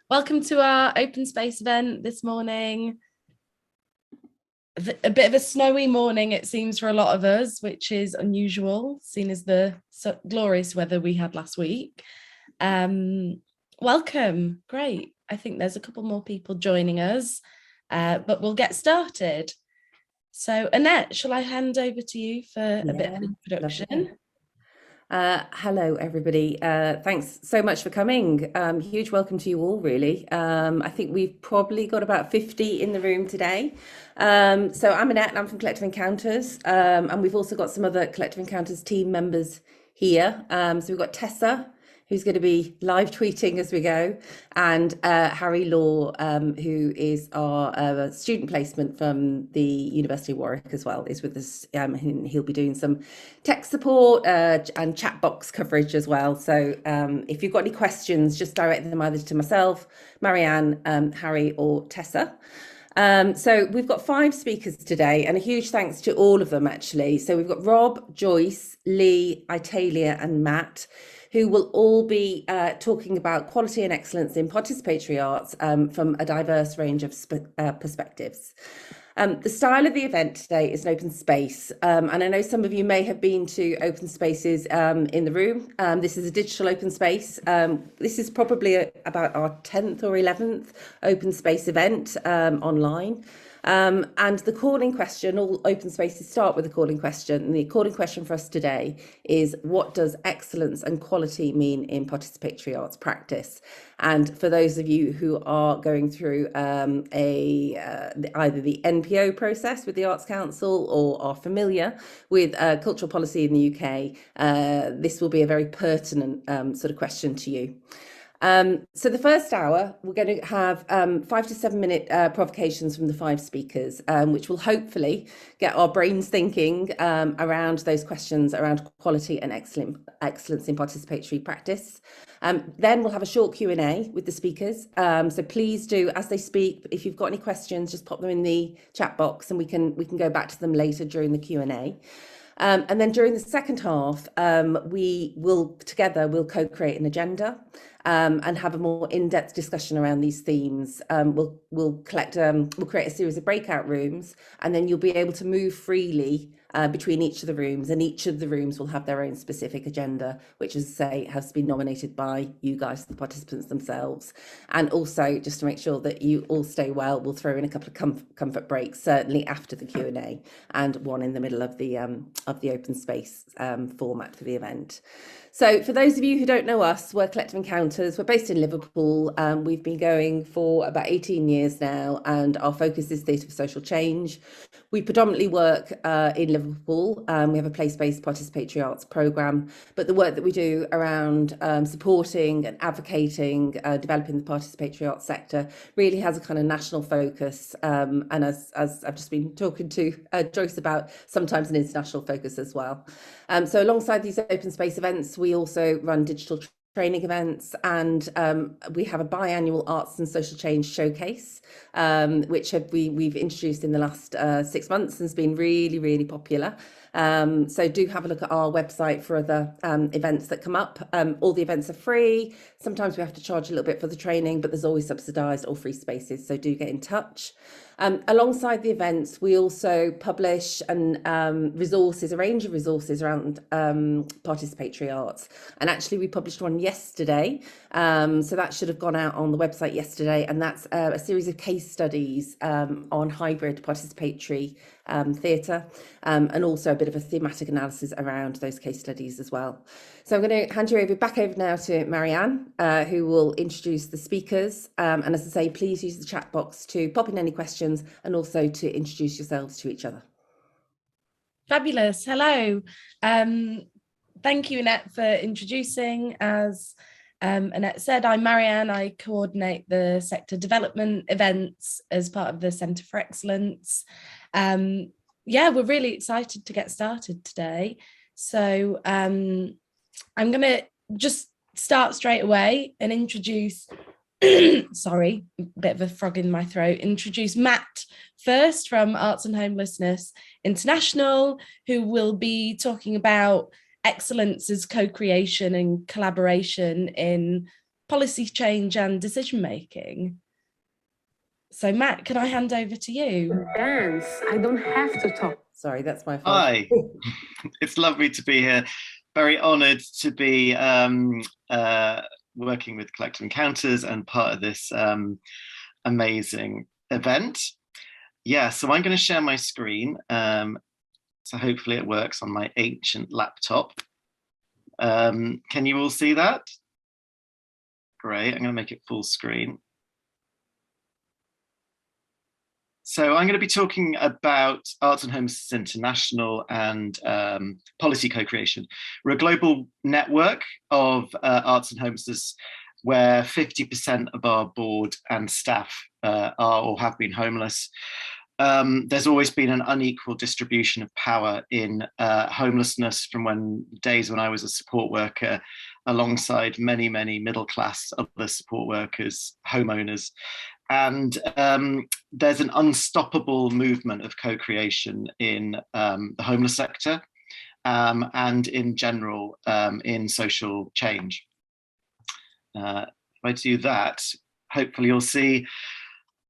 Welcome to our open space event this morning. A bit of a snowy morning, it seems, for a lot of us, which is unusual, seen as the glorious weather we had last week. Welcome. Great. I think there's a couple more people joining us, but we'll get started. So, Annette, shall I hand over to you for a bit of an introduction? Hello, everybody. Thanks so much for coming. Huge welcome to you all, really. I think we've probably got about 50 in the room today. So I'm Annette and I'm from Collective Encounters. And we've also got some other Collective Encounters team members here. So we've got Tessa, who's going to be live tweeting as we go, and Harry Law, who is our student placement from the University of Warwick as well, is with us. He'll be doing some tech support and chat box coverage as well. So if you've got any questions, just direct them either to myself, Marianne, Harry, or Tessa. So we've got 5 speakers today, and a huge thanks to all of them, actually. So we've got Rob, Joyce, Lee, Ithalia, and Matt, who will all be talking about quality and excellence in participatory arts from a diverse range of perspectives. The style of the event today is an open space, and I know some of you may have been to open spaces in the room. This is a digital open space. This is probably about our 10th or 11th open space event online. And the calling question, all open spaces start with a calling question. And the calling question for us today is, what does excellence and quality mean in participatory arts practice? And for those of you who are going through either the NPO process with the Arts Council or are familiar with cultural policy in the UK, this will be a very pertinent sort of question to you. So the first hour, we're going to have 5 to 7 minute provocations from the 5 speakers, which will hopefully get our brains thinking around those questions around quality and excellence in participatory practice. Then we'll have a short Q&A with the speakers. So please do, as they speak, if you've got any questions, just pop them in the chat box and we can go back to them later during the Q&A. And then during the second half, we'll co-create an agenda and have a more in-depth discussion around these themes. We'll create a series of breakout rooms, and then you'll be able to move freely between each of the rooms, and each of the rooms will have their own specific agenda, which, as I say, has been nominated by you guys, the participants themselves. And also, just to make sure that you all stay well, we'll throw in a couple of comfort breaks, certainly after the Q&A, and one in the middle of the open space format for the event. So for those of you who don't know us, we're Collective Encounters. We're based in Liverpool. We've been going for about 18 years now, and our focus is theatre for social change. We predominantly work in Liverpool. We have a place-based participatory arts programme, but the work that we do around supporting and advocating, developing the participatory arts sector really has a kind of national focus. And as I've just been talking to Joyce about, sometimes an international focus as well. So alongside these open space events, we also run digital training events, and we have a biannual arts and social change showcase, which we've introduced in the last 6 months and has been really, really popular. So do have a look at our website for other events that come up. All the events are free. Sometimes we have to charge a little bit for the training, but there's always subsidised or free spaces, so do get in touch. Alongside the events, we also publish a range of resources around participatory arts. And actually, we published one yesterday. So that should have gone out on the website yesterday. And that's a series of case studies on hybrid participatory theatre, and also a bit of a thematic analysis around those case studies as well. So I'm going to hand you back over now to Marianne, who will introduce the speakers. And as I say, please use the chat box to pop in any questions and also to introduce yourselves to each other. Fabulous. Hello. Thank you, Annette, for introducing. As Annette said, I'm Marianne. I coordinate the sector development events as part of the Centre for Excellence. Yeah, we're really excited to get started today. So I'm going to just start straight away and introduce, sorry, a bit of a frog in my throat, introduce Matt first from Arts and Homelessness International, who will be talking about excellence as co-creation and collaboration in policy change and decision making. So Matt, can I hand over to you? Dance. I don't have to talk. Sorry, that's my fault. Hi, it's lovely to be here. Very honoured to be working with Collective Encounters and part of this amazing event. Yeah, so I'm going to share my screen. So hopefully it works on my ancient laptop. Can you all see that? Great, I'm going to make it full screen. So I'm going to be talking about Arts and Homelessness International and policy co-creation. We're a global network of arts and homelessness where 50% of our board and staff are or have been homeless. There's always been an unequal distribution of power in homelessness from days when I was a support worker alongside many, many middle-class other support workers, homeowners. And there's an unstoppable movement of co-creation in the homeless sector and in general in social change. If I do that, hopefully you'll see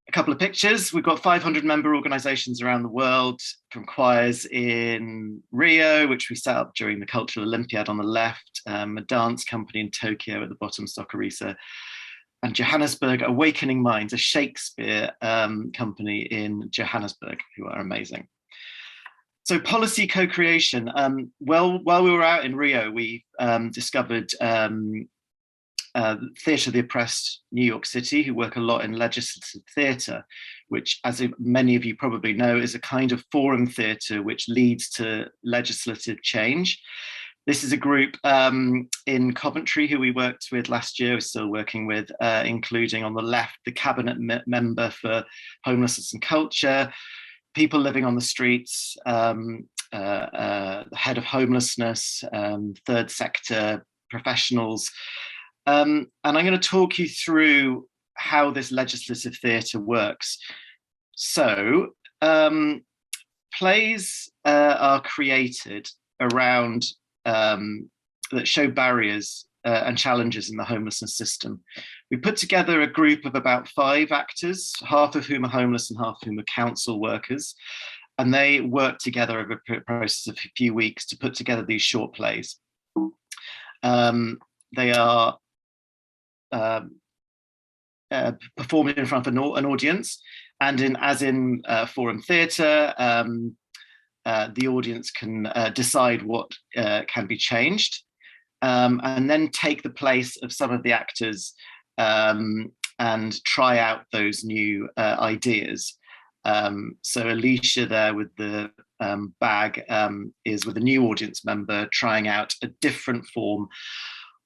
a couple of pictures. We've got 500 member organizations around the world, from choirs in Rio, which we set up during the Cultural Olympiad on the left, a dance company in Tokyo at the bottom, Stockarisa, and Johannesburg, Awakening Minds, a Shakespeare company in Johannesburg, who are amazing. So policy co-creation. While we were out in Rio, we discovered Theatre of the Oppressed New York City, who work a lot in legislative theatre, which, as many of you probably know, is a kind of forum theatre which leads to legislative change. This is a group in Coventry who we worked with last year, we're still working with, including on the left, the cabinet member for homelessness and culture, people living on the streets, the head of homelessness, third sector professionals. And I'm going to talk you through how this legislative theatre works. So plays are created around that show barriers and challenges in the homelessness system. We put together a group of about 5 actors, half of whom are homeless and half of whom are council workers. And they work together over a process of a few weeks to put together these short plays. They are performed in front of an audience, and as in forum theatre, the audience can decide what can be changed, and then take the place of some of the actors and try out those new ideas. So Alicia there with the bag is with a new audience member trying out a different form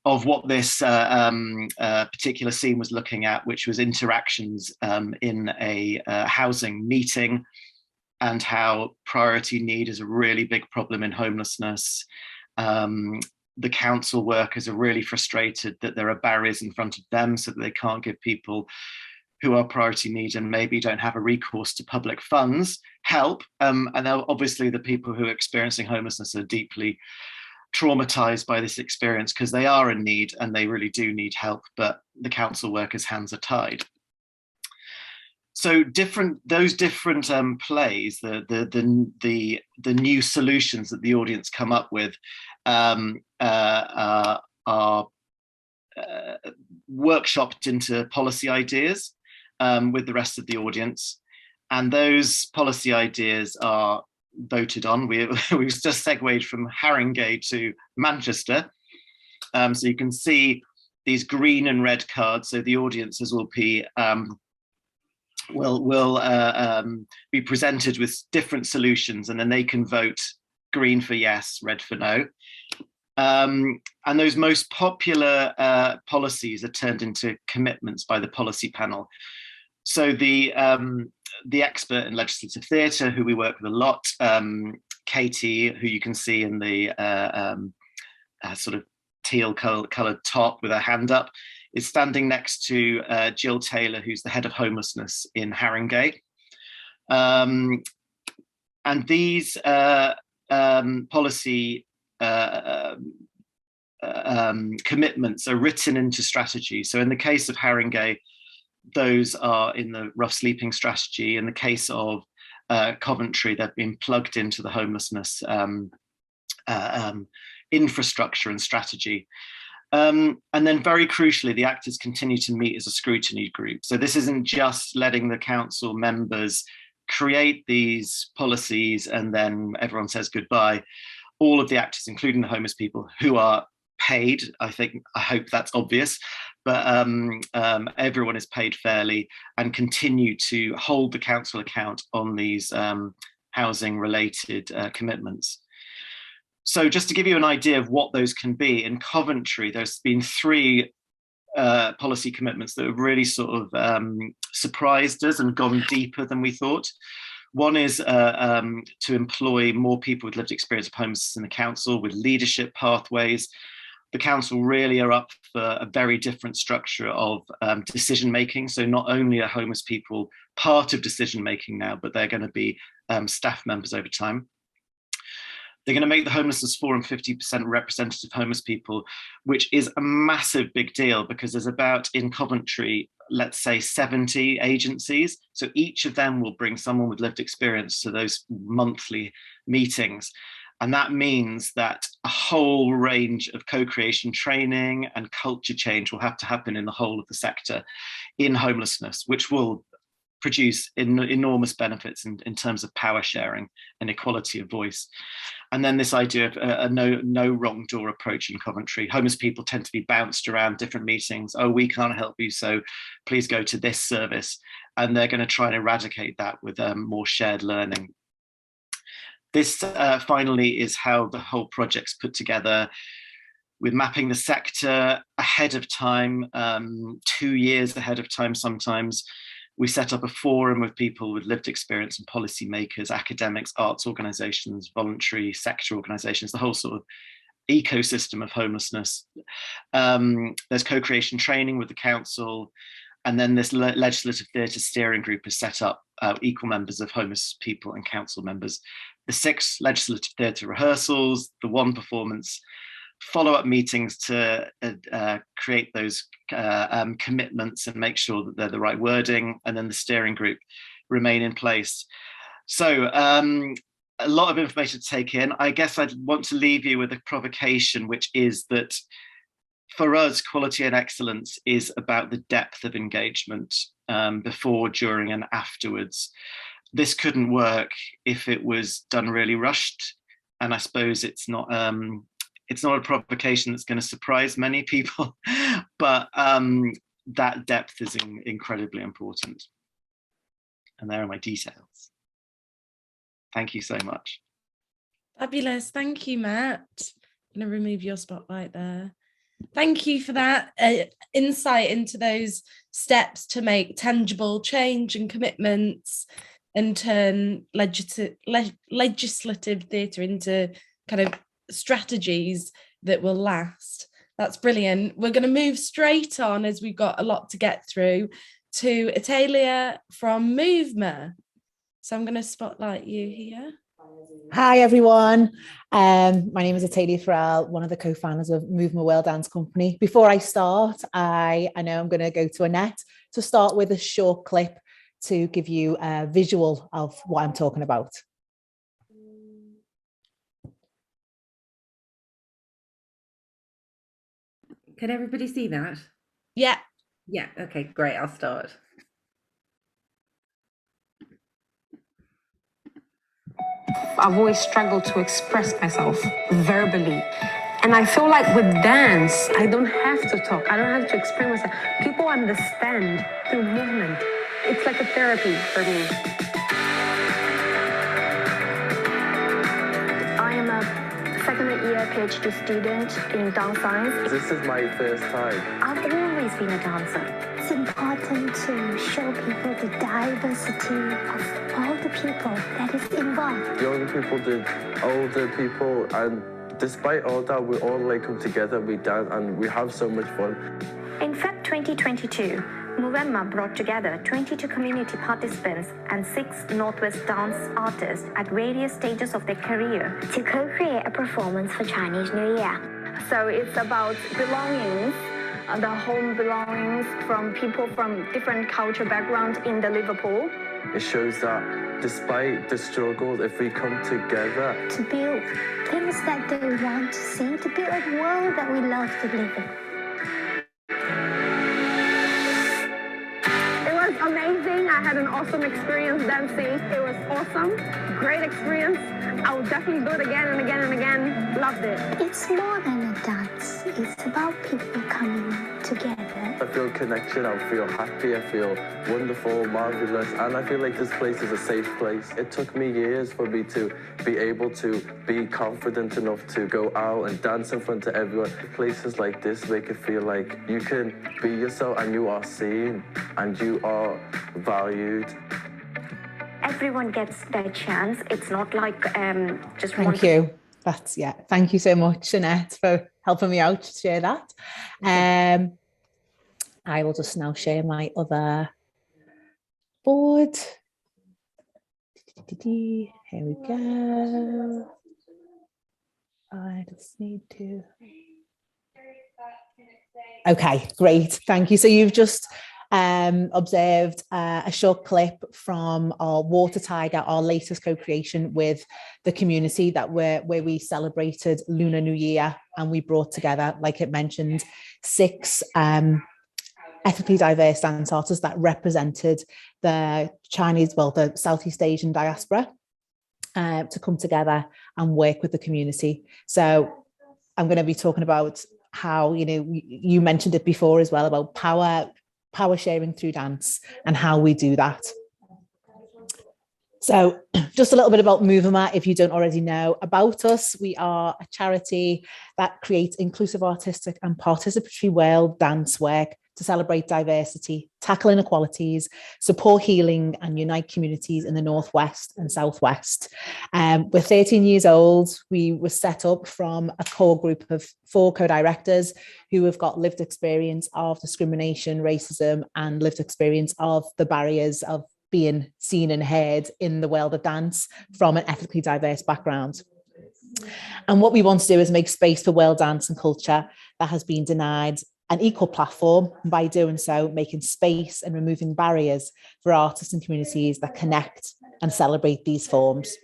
of what this particular scene was looking at, which was interactions in a housing meeting, and how priority need is a really big problem in homelessness. The council workers are really frustrated that there are barriers in front of them so that they can't give people who are priority need and maybe don't have a recourse to public funds help. And obviously the people who are experiencing homelessness are deeply traumatized by this experience because they are in need and they really do need help, but the council workers' hands are tied. So those different plays, the new solutions that the audience come up with are workshopped into policy ideas with the rest of the audience, and those policy ideas are voted on. We've just segued from Haringey to Manchester, so you can see these green and red cards. So the audiences will be presented with different solutions, and then they can vote green for yes, red for no. And those most popular policies are turned into commitments by the policy panel. So the expert in legislative theatre, who we work with a lot, Katie, who you can see in the sort of teal coloured top with her hand up, is standing next to Jill Taylor, who's the head of homelessness in Haringey. And these policy commitments are written into strategy. So in the case of Haringey, those are in the rough sleeping strategy. In the case of Coventry, they've been plugged into the homelessness infrastructure and strategy. And then very crucially, the actors continue to meet as a scrutiny group. So this isn't just letting the council members create these policies and then everyone says goodbye. All of the actors, including the homeless people who are paid, I hope that's obvious, but everyone is paid fairly and continue to hold the council account on these housing related commitments. So just to give you an idea of what those can be, in Coventry, there's been 3 policy commitments that have really sort of surprised us and gone deeper than we thought. One is to employ more people with lived experience of homelessness in the council with leadership pathways. The council really are up for a very different structure of decision making. So not only are homeless people part of decision making now, but they're going to be staff members over time. They're going to make the Homelessness Forum 50% representative homeless people, which is a massive big deal because there's about, in Coventry, let's say 70 agencies. So each of them will bring someone with lived experience to those monthly meetings. And that means that a whole range of co-creation training and culture change will have to happen in the whole of the sector in homelessness, which will produce enormous benefits in terms of power sharing and equality of voice. And then this idea of a no wrong door approach in Coventry. Homeless people tend to be bounced around different meetings. Oh, we can't help you, so please go to this service. And they're going to try and eradicate that with more shared learning. This finally is how the whole project's put together. We're mapping the sector ahead of time, 2 years ahead of time sometimes. We set up a forum of people with lived experience and policymakers, academics, arts organisations, voluntary sector organisations, the whole sort of ecosystem of homelessness. There's co-creation training with the council, and then this legislative theatre steering group is set up, equal members of homeless people and council members. The 6 legislative theatre rehearsals, the 1 performance, follow-up meetings to create those commitments and make sure that they're the right wording, and then the steering group remain in place. So a lot of information to take in. I guess I'd want to leave you with a provocation, which is that for us, quality and excellence is about the depth of engagement before, during, and afterwards. This couldn't work if it was done really rushed, and I suppose it's not a provocation that's going to surprise many people, but that depth is incredibly important. And there are my details. Thank you so much. Fabulous. Thank you, Matt. I'm going to remove your spotlight there. Thank you for that insight into those steps to make tangible change and commitments and turn legislative theatre into kind of strategies that will last. That's brilliant. We're going to move straight on, as we've got a lot to get through, to Ithalia from Movema. So I'm going to spotlight you here. Hi everyone, my name is Ithalia Forel, one of the co-founders of Movema World Dance Company. Before I start, I know I'm going to go to Annette to start with a short clip to give you a visual of what I'm talking about. Can everybody see that? Yeah. Yeah, okay, great, I'll start. I've always struggled to express myself verbally. And I feel like with dance, I don't have to talk. I don't have to explain myself. People understand through movement. It's like a therapy for me. I am a second-year PhD student in dance science. This is my first time. I've always been a dancer. It's important to show people the diversity of all the people that is involved. Young people, the older people, and despite all that, we all come together, we dance, and we have so much fun. In Feb 2022, Movema brought together 22 community participants and 6 Northwest dance artists at various stages of their career to co-create a performance for Chinese New Year. So it's about belongings, the home belongings from people from different culture backgrounds in the Liverpool. It shows that despite the struggles, if we come together To build things that they want to see, to build a world that we love to live in. It was amazing. I had an awesome experience dancing. It was awesome. Great experience. I will definitely do it again and again and again. Loved it. It's more than a dance. It's about people coming together. I feel connection, I feel happy, I feel wonderful, marvelous, and I feel like this place is a safe place. It took me years for me to be able to be confident enough to go out and dance in front of everyone. Places like this make it feel like you can be yourself and you are seen and you are valued. Everyone gets their chance. It's not like just one. Thank you. That's, yeah. Thank you so much, Annette, for helping me out to share that. I will just now share my other board. Here we go. I just need to. Okay, great. Thank you. So you've just observed a short clip from our Water Tiger, our latest co-creation with the community where we celebrated Lunar New Year, and we brought together, like it mentioned, 6 ethnically diverse dance artists that represented the the Southeast Asian diaspora to come together and work with the community. So I'm going to be talking about how, you mentioned it before as well, about power sharing through dance and how we do that. So just a little bit about Movema, if you don't already know about us. We are a charity that creates inclusive, artistic and participatory world dance work to celebrate diversity, tackle inequalities, support healing and unite communities in the Northwest and Southwest. We're 13 years old. We were set up from a core group of 4 co-directors who have got lived experience of discrimination, racism, and lived experience of the barriers of being seen and heard in the world of dance from an ethnically diverse background. And what we want to do is make space for world dance and culture that has been denied an equal platform, and by doing so, making space and removing barriers for artists and communities that connect and celebrate these forms.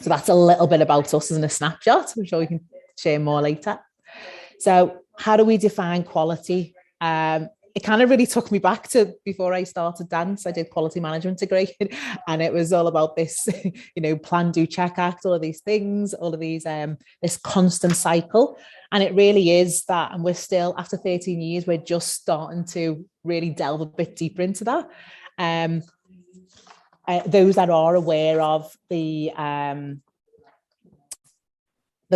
So that's a little bit about us as in a snapshot. I'm sure we can share more later. So how do we define quality? It kind of really took me back to before I started dance. I did quality management degree, and it was all about this, plan, do, check, act, all of these things, all of these, this constant cycle. And it really is that, and we're still, after 13 years, we're just starting to really delve a bit deeper into that. Those that are aware of the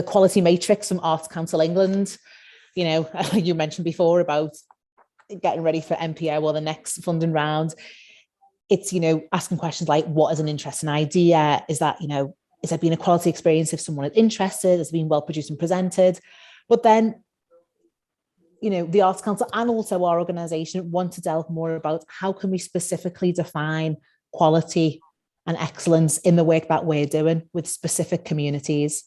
quality matrix from Arts Council England, you mentioned before about getting ready for MPO or the next funding round. It's, asking questions like, what is an interesting idea? Is that, is there been a quality experience if someone is interested? Has it been well produced and presented? But then, the Arts Council and also our organisation want to delve more about how can we specifically define quality and excellence in the work that we're doing with specific communities.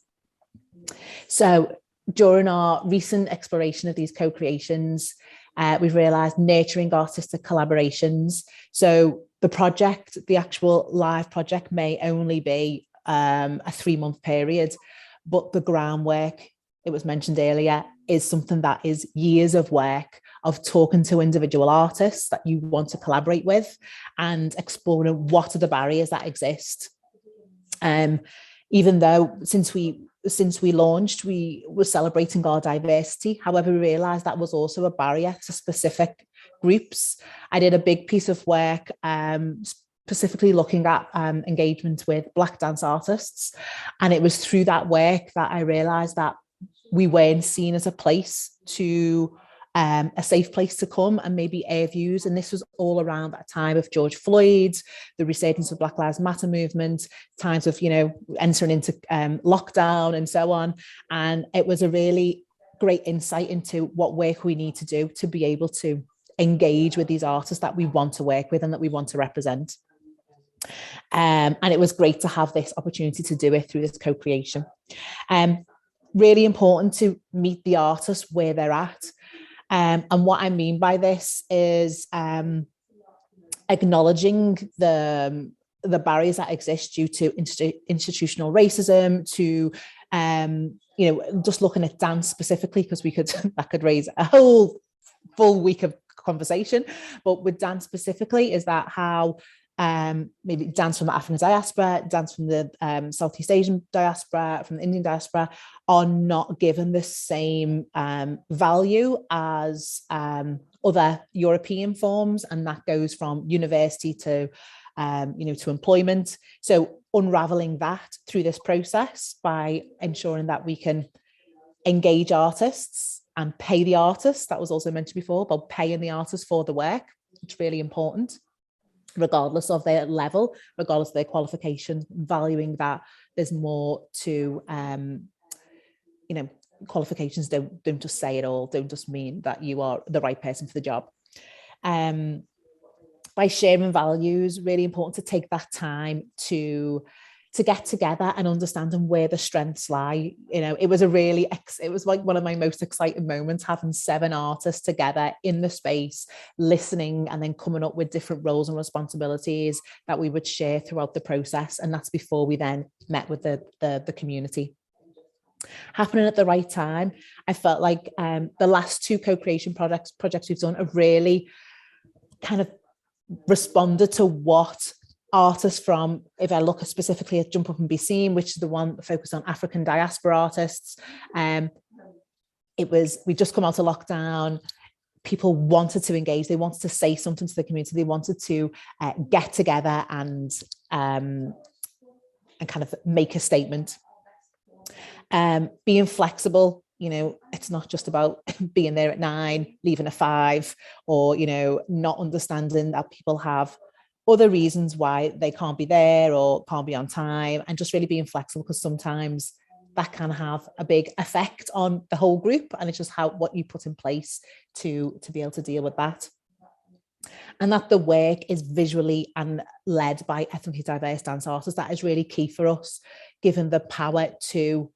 So during our recent exploration of these co-creations, we've realised nurturing artistic collaborations. So the actual live project may only be a 3-month period, but the groundwork, it was mentioned earlier, is something that is years of work of talking to individual artists that you want to collaborate with and exploring what are the barriers that exist. Even though since we launched, we were celebrating our diversity. However, we realised that was also a barrier to specific groups. I did a big piece of work specifically looking at engagement with Black dance artists. And it was through that work that I realised that we weren't seen as a place to a safe place to come and maybe air views. And this was all around that time of George Floyd, the resurgence of Black Lives Matter movement, times of, entering into lockdown and so on. And it was a really great insight into what work we need to do to be able to engage with these artists that we want to work with and that we want to represent. And it was great to have this opportunity to do it through this co-creation. really important to meet the artist where they're at. And what I mean by this is acknowledging the barriers that exist due to institutional racism, to just looking at dance specifically, because that could raise a whole full week of conversation. But with dance specifically, is that how maybe dance from the African diaspora, dance from the Southeast Asian diaspora, from the Indian diaspora, are not given the same value as other European forms, and that goes from university to to employment. So unraveling that through this process by ensuring that we can engage artists and pay the artists. That was also mentioned before, about paying the artists for the work. It's really important, regardless of their level, regardless of their qualification, valuing that there's more to, qualifications don't just say it all, don't just mean that you are the right person for the job. By sharing values, really important to take that time to get together and understanding where the strengths lie. It was like one of my most exciting moments, having 7 artists together in the space, listening, and then coming up with different roles and responsibilities that we would share throughout the process. And that's before we then met with the community. Happening at the right time. I felt like the last 2 co-creation projects we've done have really kind of responded to what artists from, if I look specifically at Jump Up and Be Seen, which is the one focused on African diaspora artists, we just come out of lockdown. People wanted to engage, they wanted to say something to the community, they wanted to get together and kind of make a statement. Being flexible, it's not just about being there at 9, leaving at 5, or, not understanding that people have other reasons why they can't be there or can't be on time, and just really being flexible, because sometimes that can have a big effect on the whole group, and it's just what you put in place to be able to deal with that. And that the work is visually and led by ethnically diverse dance artists. That is really key for us, given the power to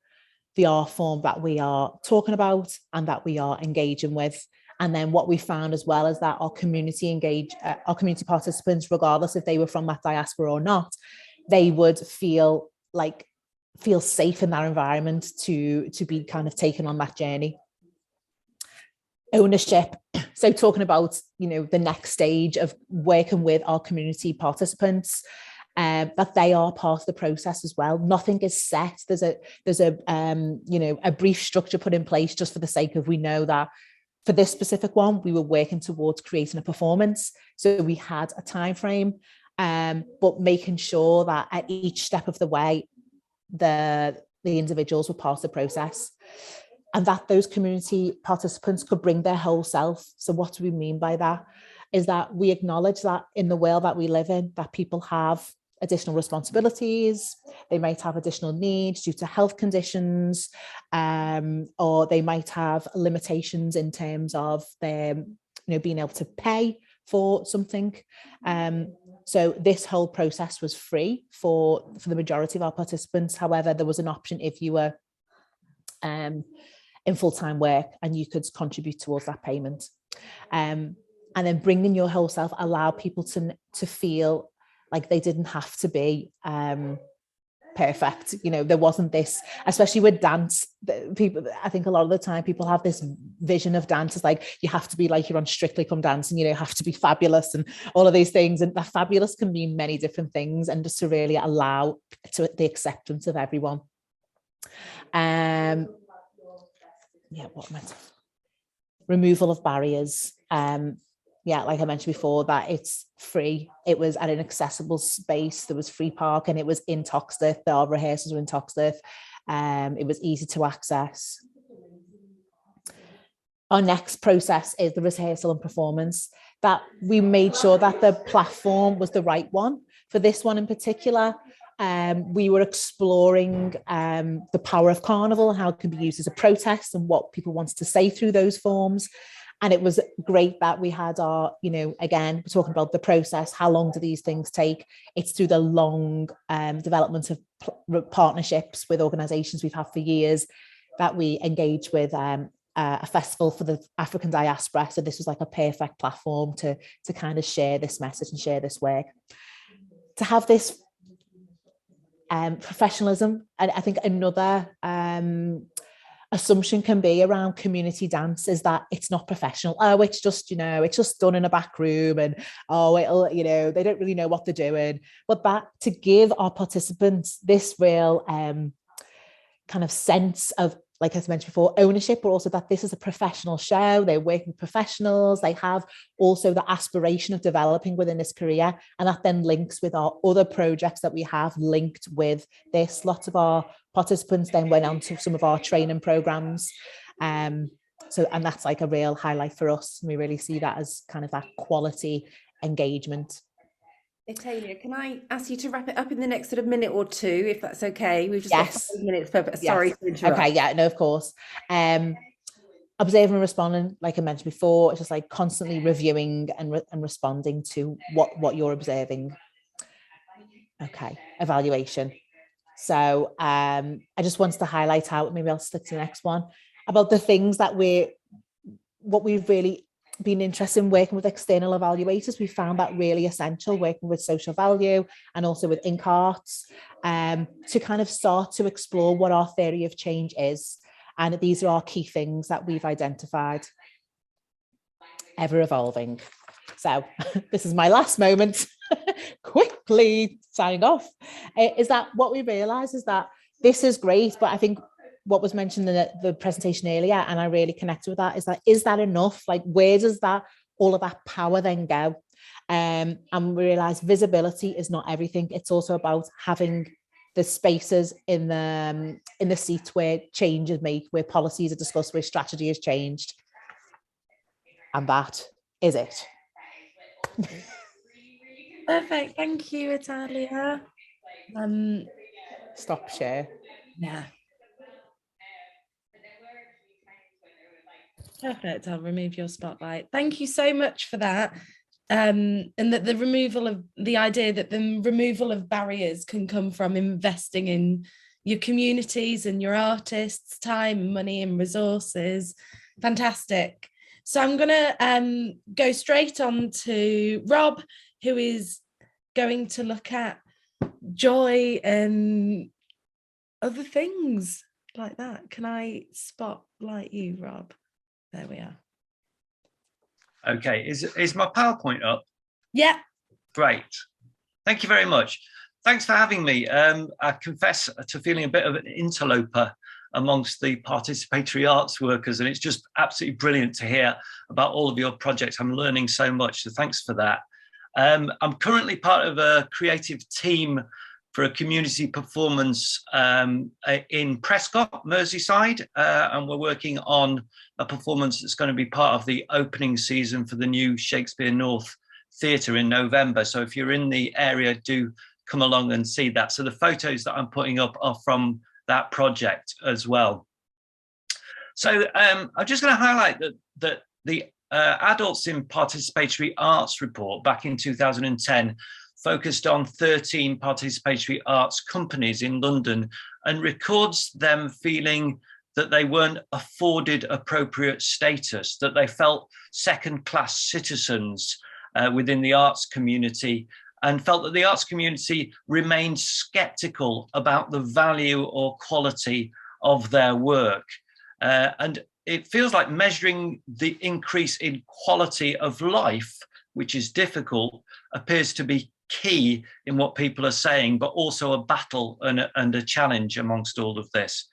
the art form that we are talking about and that we are engaging with. And then what we found as well is that our community participants, regardless if they were from that diaspora or not, they would feel safe in that environment to be kind of taken on that journey. Ownership. So talking about, the next stage of working with our community participants, that they are part of the process as well. Nothing is set. There's a brief structure put in place just for the sake of, we know that for this specific one, we were working towards creating a performance. So we had a time frame, but making sure that at each step of the way, the individuals were part of the process, and that those community participants could bring their whole self. So what do we mean by that? Is that we acknowledge that in the world that we live in, that people have additional responsibilities, they might have additional needs due to health conditions, or they might have limitations in terms of their, being able to pay for something. So this whole process was free for the majority of our participants. However, there was an option if you were in full-time work, and you could contribute towards that payment. And then bringing your whole self allow people to feel like they didn't have to be perfect. There wasn't this, especially with dance, people, I think a lot of the time people have this vision of dance as like, you have to be like you're on Strictly Come Dancing, you have to be fabulous and all of these things. And that fabulous can mean many different things, and just to really allow to the acceptance of everyone. Removal of barriers. Like I mentioned before, that it's free. It was at an accessible space. There was free park, and it was in Toxteth. Our rehearsals were in Toxteth. It was easy to access. Our next process is the rehearsal and performance. That we made sure that the platform was the right one. For this one in particular, we were exploring the power of carnival and how it can be used as a protest, and what people wanted to say through those forms. And it was great that we had our, again, we're talking about the process. How long do these things take? It's through the long development of partnerships with organisations we've had for years, that we engage with a festival for the African diaspora. So this was like a perfect platform to kind of share this message and share this work. To have this professionalism, and I think another assumption can be around community dance is that it's not professional. Oh, it's just, it's just done in a back room, and they don't really know what they're doing. But that, to give our participants this real kind of sense of, like I mentioned before, ownership, but also that this is a professional show. They're working with professionals. They have also the aspiration of developing within this career. And that then links with our other projects that we have linked with this. Lots of our participants then went on to some of our training programs. And that's like a real highlight for us. We really see that as kind of that quality engagement. Ithalia, can I ask you to wrap it up in the next sort of minute or two, if that's okay? We've just got 5 minutes. Sorry to interrupt. Okay, yeah, no, of course. Observing and responding, like I mentioned before, it's just like constantly reviewing and responding to what you're observing. Okay, evaluation. So I just wanted to highlight out, maybe I'll stick to the next one, about the things that what we've really been interested in working with external evaluators. We found that really essential, working with social value and also with Inc. Arts, to kind of start to explore what our theory of change is. And these are our key things that we've identified. Ever evolving. So this is my last moment, quickly signing off, is that what we realize is that this is great, but I think what was mentioned in the presentation earlier, and I really connected with that, is that enough? Like, where does all of that power then go? And we realize visibility is not everything. It's also about having the spaces in the seat where change is made, where policies are discussed, where strategy is changed. And that is it. Perfect. Thank you, Ithalia. Stop share. Yeah. Perfect. I'll remove your spotlight. Thank you so much for that. And that the idea that the removal of barriers can come from investing in your communities and your artists' time, money, and resources. Fantastic. So I'm going to go straight on to Rob, who is going to look at joy and other things like that. Can I spotlight you, Rob? There we are. Okay, is my PowerPoint up? Yeah. Great. Thank you very much. Thanks for having me. I confess to feeling a bit of an interloper amongst the participatory arts workers, and it's just absolutely brilliant to hear about all of your projects. I'm learning so much, so thanks for that. I'm currently part of a creative team for a community performance in Prescott, Merseyside, and we're working on a performance that's going to be part of the opening season for the new Shakespeare North Theatre in November. So if you're in the area, do come along and see that. So the photos that I'm putting up are from that project as well. So I'm just going to highlight that the Adults in Participatory Arts report back in 2010 focused on 13 participatory arts companies in London and records them feeling that they weren't afforded appropriate status, that they felt second-class citizens within the arts community, and felt that the arts community remained sceptical about the value or quality of their work. And it feels like measuring the increase in quality of life, which is difficult, appears to be key in what people are saying, but also a battle and a challenge amongst all of this.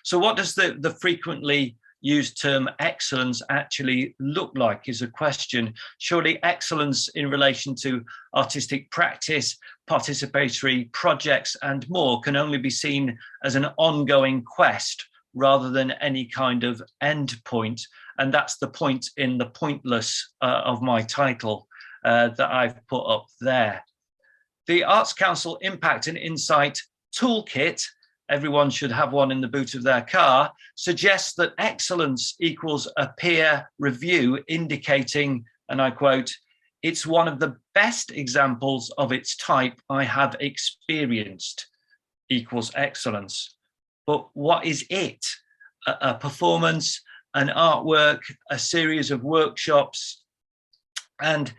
So what does the frequently used term excellence actually look like is a question. Surely excellence in relation to artistic practice, participatory projects and more can only be seen as an ongoing quest rather than any kind of end point. And that's the point in the pointless of my title that I've put up there. The Arts Council Impact and Insight Toolkit, everyone should have one in the boot of their car, suggests that excellence equals a peer review indicating, and I quote, "It's one of the best examples of its type I have experienced," equals excellence. But what is it? a performance, an artwork, a series of workshops, and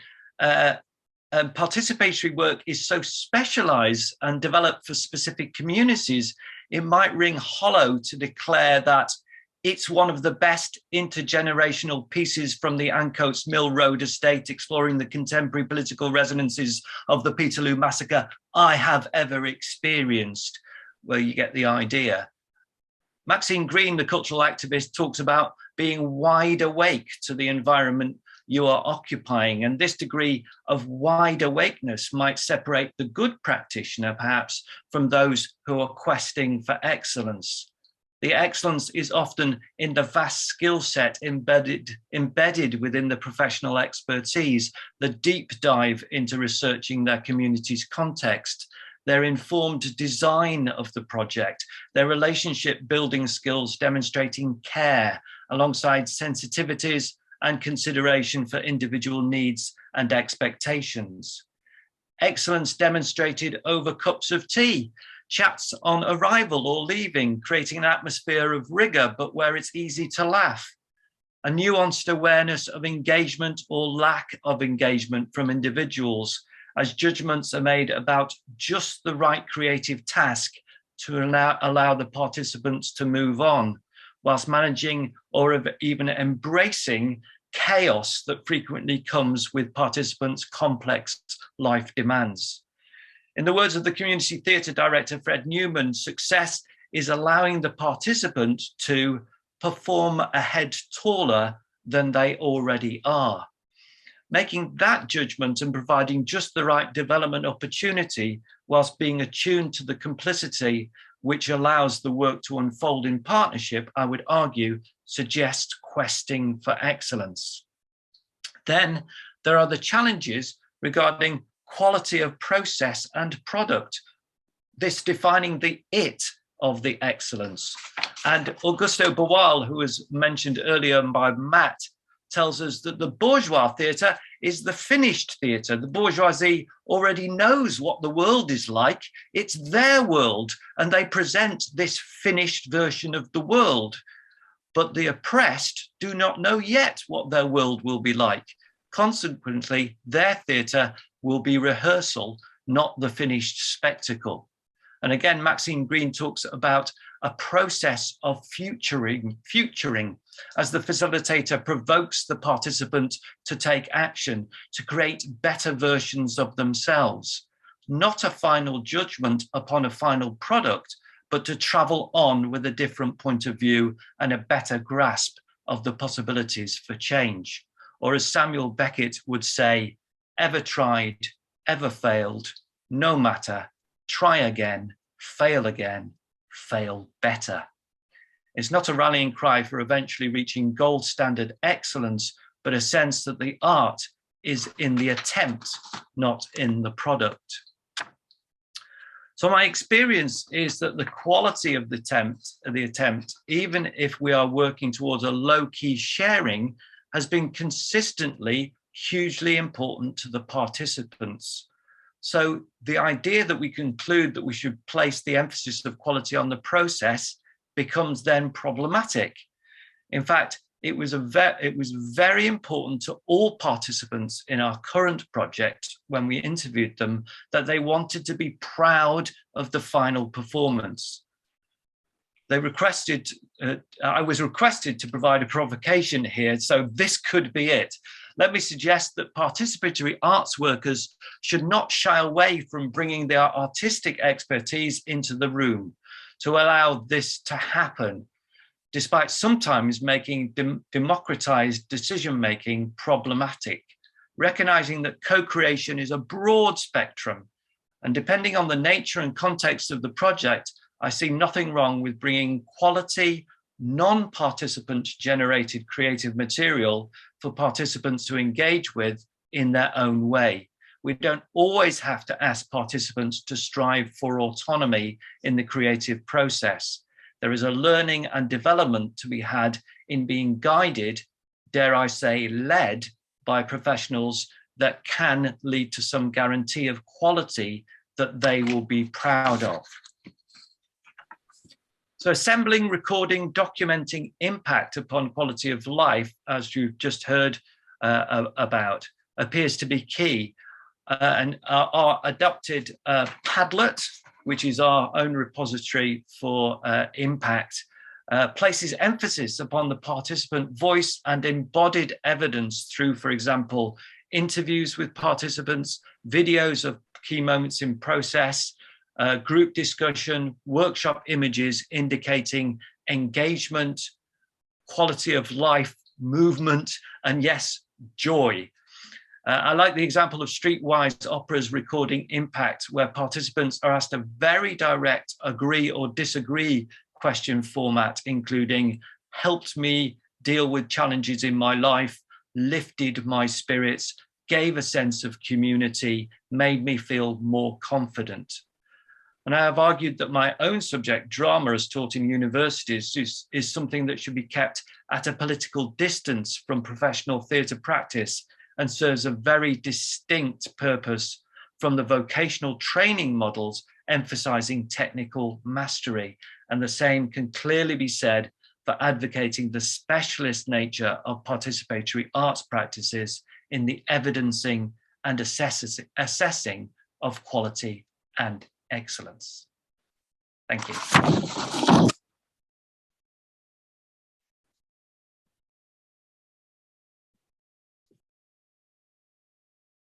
participatory work is so specialized and developed for specific communities, it might ring hollow to declare that it's one of the best intergenerational pieces from the Ancoats Mill Road estate exploring the contemporary political resonances of the Peterloo massacre I have ever experienced. Well, you get the idea. Maxine Green, the cultural activist, talks about being wide awake to the environment you are occupying, and this degree of wide awakeness might separate the good practitioner perhaps from those who are questing for excellence. The excellence is often in the vast skill set embedded within the professional expertise, the deep dive into researching their community's context, their informed design of the project, their relationship building skills demonstrating care alongside sensitivities and consideration for individual needs and expectations. Excellence demonstrated over cups of tea, chats on arrival or leaving, creating an atmosphere of rigor, but where it's easy to laugh. A nuanced awareness of engagement or lack of engagement from individuals, as judgments are made about just the right creative task to allow the participants to move on, whilst managing or even embracing chaos that frequently comes with participants' complex life demands. In the words of the community theatre director, Fred Newman, success is allowing the participant to perform a head taller than they already are. Making that judgment and providing just the right development opportunity whilst being attuned to the complicity which allows the work to unfold in partnership, I would argue, suggests questing for excellence. Then there are the challenges regarding quality of process and product, this defining the it of the excellence. And Augusto Boal, who was mentioned earlier by Matt, tells us that the bourgeois theatre is the finished theatre. The bourgeoisie already knows what the world is like. It's their world, and they present this finished version of the world. But the oppressed do not know yet what their world will be like. Consequently, their theatre will be rehearsal, not the finished spectacle. And again, Maxine Green talks about a process of futuring as the facilitator provokes the participant to take action, to create better versions of themselves, not a final judgment upon a final product, but to travel on with a different point of view and a better grasp of the possibilities for change. Or as Samuel Beckett would say, ever tried, ever failed, no matter, try again, fail better. It's not a rallying cry for eventually reaching gold standard excellence, but a sense that the art is in the attempt, not in the product. So my experience is that the quality of the attempt, even if we are working towards a low-key sharing, has been consistently hugely important to the participants. So the idea that we conclude that we should place the emphasis of quality on the process becomes then problematic. In fact, it was very important to all participants in our current project when we interviewed them that they wanted to be proud of the final performance. They requested, I was requested to provide a provocation here, so this could be it. Let me suggest that participatory arts workers should not shy away from bringing their artistic expertise into the room to allow this to happen, despite sometimes making democratized decision-making problematic, recognizing that co-creation is a broad spectrum, and depending on the nature and context of the project, I see nothing wrong with bringing quality, non-participant generated creative material for participants to engage with in their own way. We don't always have to ask participants to strive for autonomy in the creative process. There is a learning and development to be had in being guided, dare I say, led by professionals that can lead to some guarantee of quality that they will be proud of. So assembling, recording, documenting impact upon quality of life, as you've just heard about, appears to be key. And our adopted Padlet, which is our own repository for impact, places emphasis upon the participant voice and embodied evidence through, for example, interviews with participants, videos of key moments in process, group discussion, workshop images indicating engagement, quality of life, movement, and yes, joy. I like the example of Streetwise Opera's recording impact, where participants are asked a very direct agree or disagree question format, including helped me deal with challenges in my life, lifted my spirits, gave a sense of community, made me feel more confident. And I have argued that my own subject, drama, as taught in universities, is something that should be kept at a political distance from professional theatre practice and serves a very distinct purpose from the vocational training models emphasising technical mastery. And the same can clearly be said for advocating the specialist nature of participatory arts practices in the evidencing and assessing of quality and excellence. Thank you.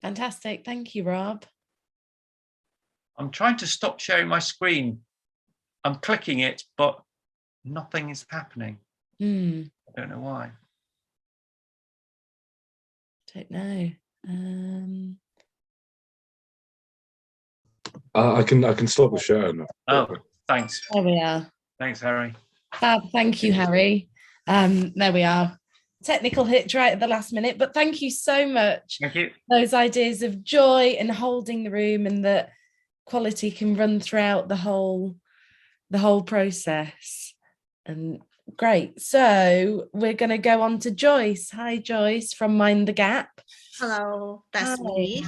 Fantastic. Thank you, Rob. I'm trying to stop sharing my screen. I'm clicking it, but nothing is happening. I don't know why. Don't know. I can stop the share now. Oh, thanks. There we are. Thanks, Harry. Fab. Thank you, Harry. There we are. Technical hitch right at the last minute, but thank you so much. Thank you. Those ideas of joy and holding the room, and that quality can run throughout the whole process. And great. So we're going to go on to Joyce. Hi, Joyce from Mind the Gap. Hello, that's me.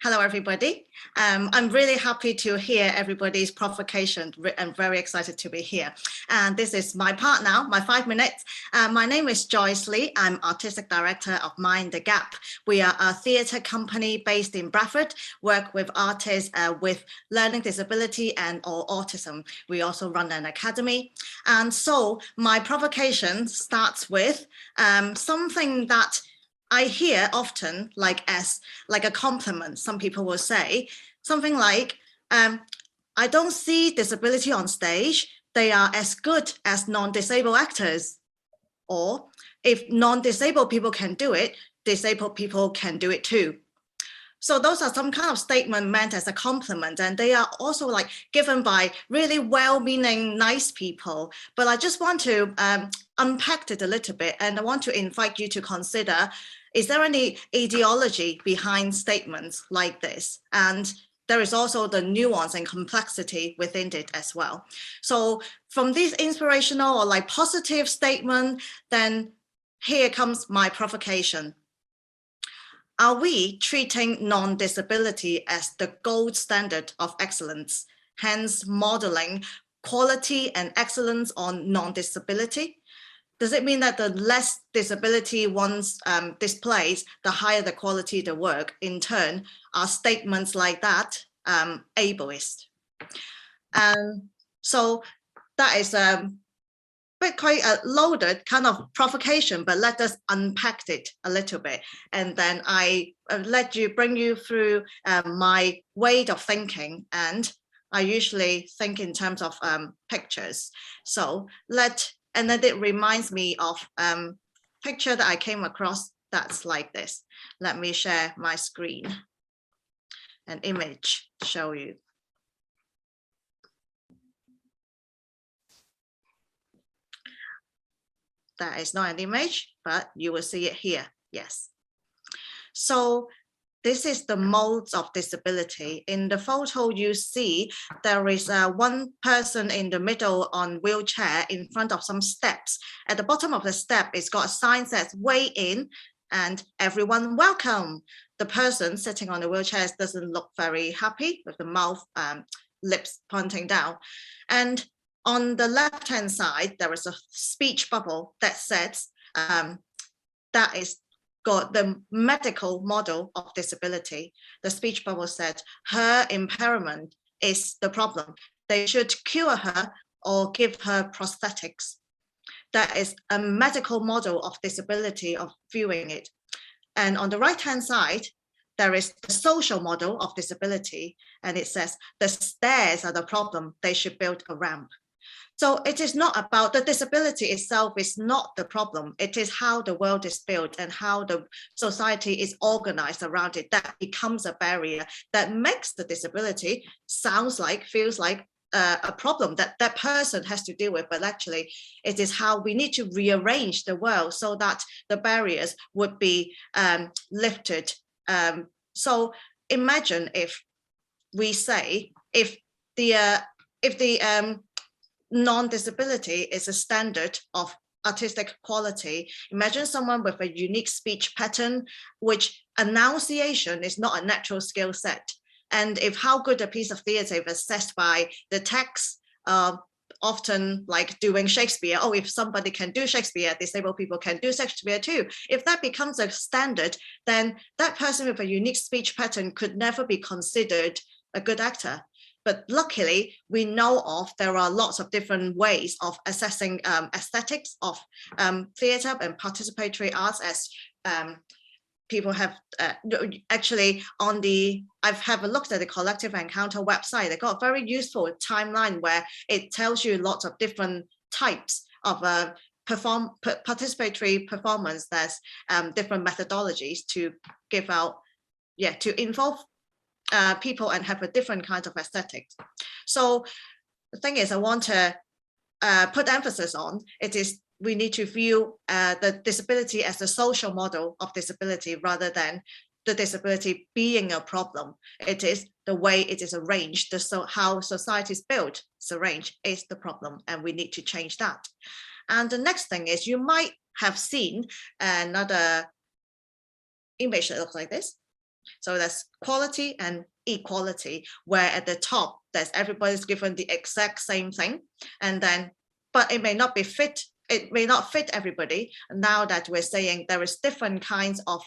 Hello, everybody. I'm really happy to hear everybody's provocation. I'm very excited to be here. And this is my part now, my 5 minutes. My name is Joyce Lee. I'm Artistic Director of Mind the Gap. We are a theatre company based in Bradford, work with artists with learning disability and or autism. We also run an academy. And so my provocation starts with something that I hear often, like a compliment. Some people will say something like, I don't see disability on stage. They are as good as non-disabled actors. Or if non-disabled people can do it, disabled people can do it too. So those are some kind of statement meant as a compliment, and they are also like given by really well-meaning, nice people. But I just want to unpack it a little bit, and I want to invite you to consider, is there any ideology behind statements like this? And there is also the nuance and complexity within it as well. So from this inspirational or like positive statement, then here comes my provocation. Are we treating non-disability as the gold standard of excellence, hence modeling quality and excellence on non-disability? Does it mean that the less disability one displays, the higher the quality of the work? In turn, are statements like that ableist? So that is quite a loaded kind of provocation, but let us unpack it a little bit. And then I bring you through my way of thinking. And I usually think in terms of pictures. So and then it reminds me of picture that I came across that's like this. Let me share my screen, an image to show you. That is not an image, but you will see it here. Yes. So this is the modes of disability. In the photo, you see there is one person in the middle on wheelchair in front of some steps. At the bottom of the step, it's got a sign that says "Way in" and "Everyone welcome." The person sitting on the wheelchair doesn't look very happy with the mouth, lips pointing down. And On the left-hand side, there is a speech bubble that says that is got the medical model of disability. The speech bubble said her impairment is the problem. They should cure her or give her prosthetics. That is a medical model of disability of viewing it. And on the right-hand side, there is the social model of disability, and it says the stairs are the problem. They should build a ramp. So it is not about the disability itself is not the problem. It is how the world is built and how the society is organized around it that becomes a barrier that makes the disability feels like a problem that that person has to deal with. But actually, it is how we need to rearrange the world so that the barriers would be lifted. So imagine if we say if the non-disability is a standard of artistic quality. Imagine someone with a unique speech pattern, which enunciation is not a natural skill set. And if how good a piece of theatre is assessed by the text, often like doing Shakespeare, oh, if somebody can do Shakespeare, disabled people can do Shakespeare too. If that becomes a standard, then that person with a unique speech pattern could never be considered a good actor. But luckily, we know there are lots of different ways of assessing aesthetics of theatre and participatory arts, as people have actually I've looked at the Collective Encounter website. They got a very useful timeline where it tells you lots of different types of participatory performance. There's different methodologies to give out, to involve people and have a different kind of aesthetics. So the thing is, I want to put emphasis on it is we need to view the disability as the social model of disability rather than the disability being a problem. It is the way it is arranged, how society is built, is arranged is the problem, and we need to change that. And the next thing is you might have seen another image that looks like this. So that's quality and equality, where at the top, everybody's given the exact same thing, and then, but it may not be fit. It may not fit everybody. Now that we're saying there is different kinds of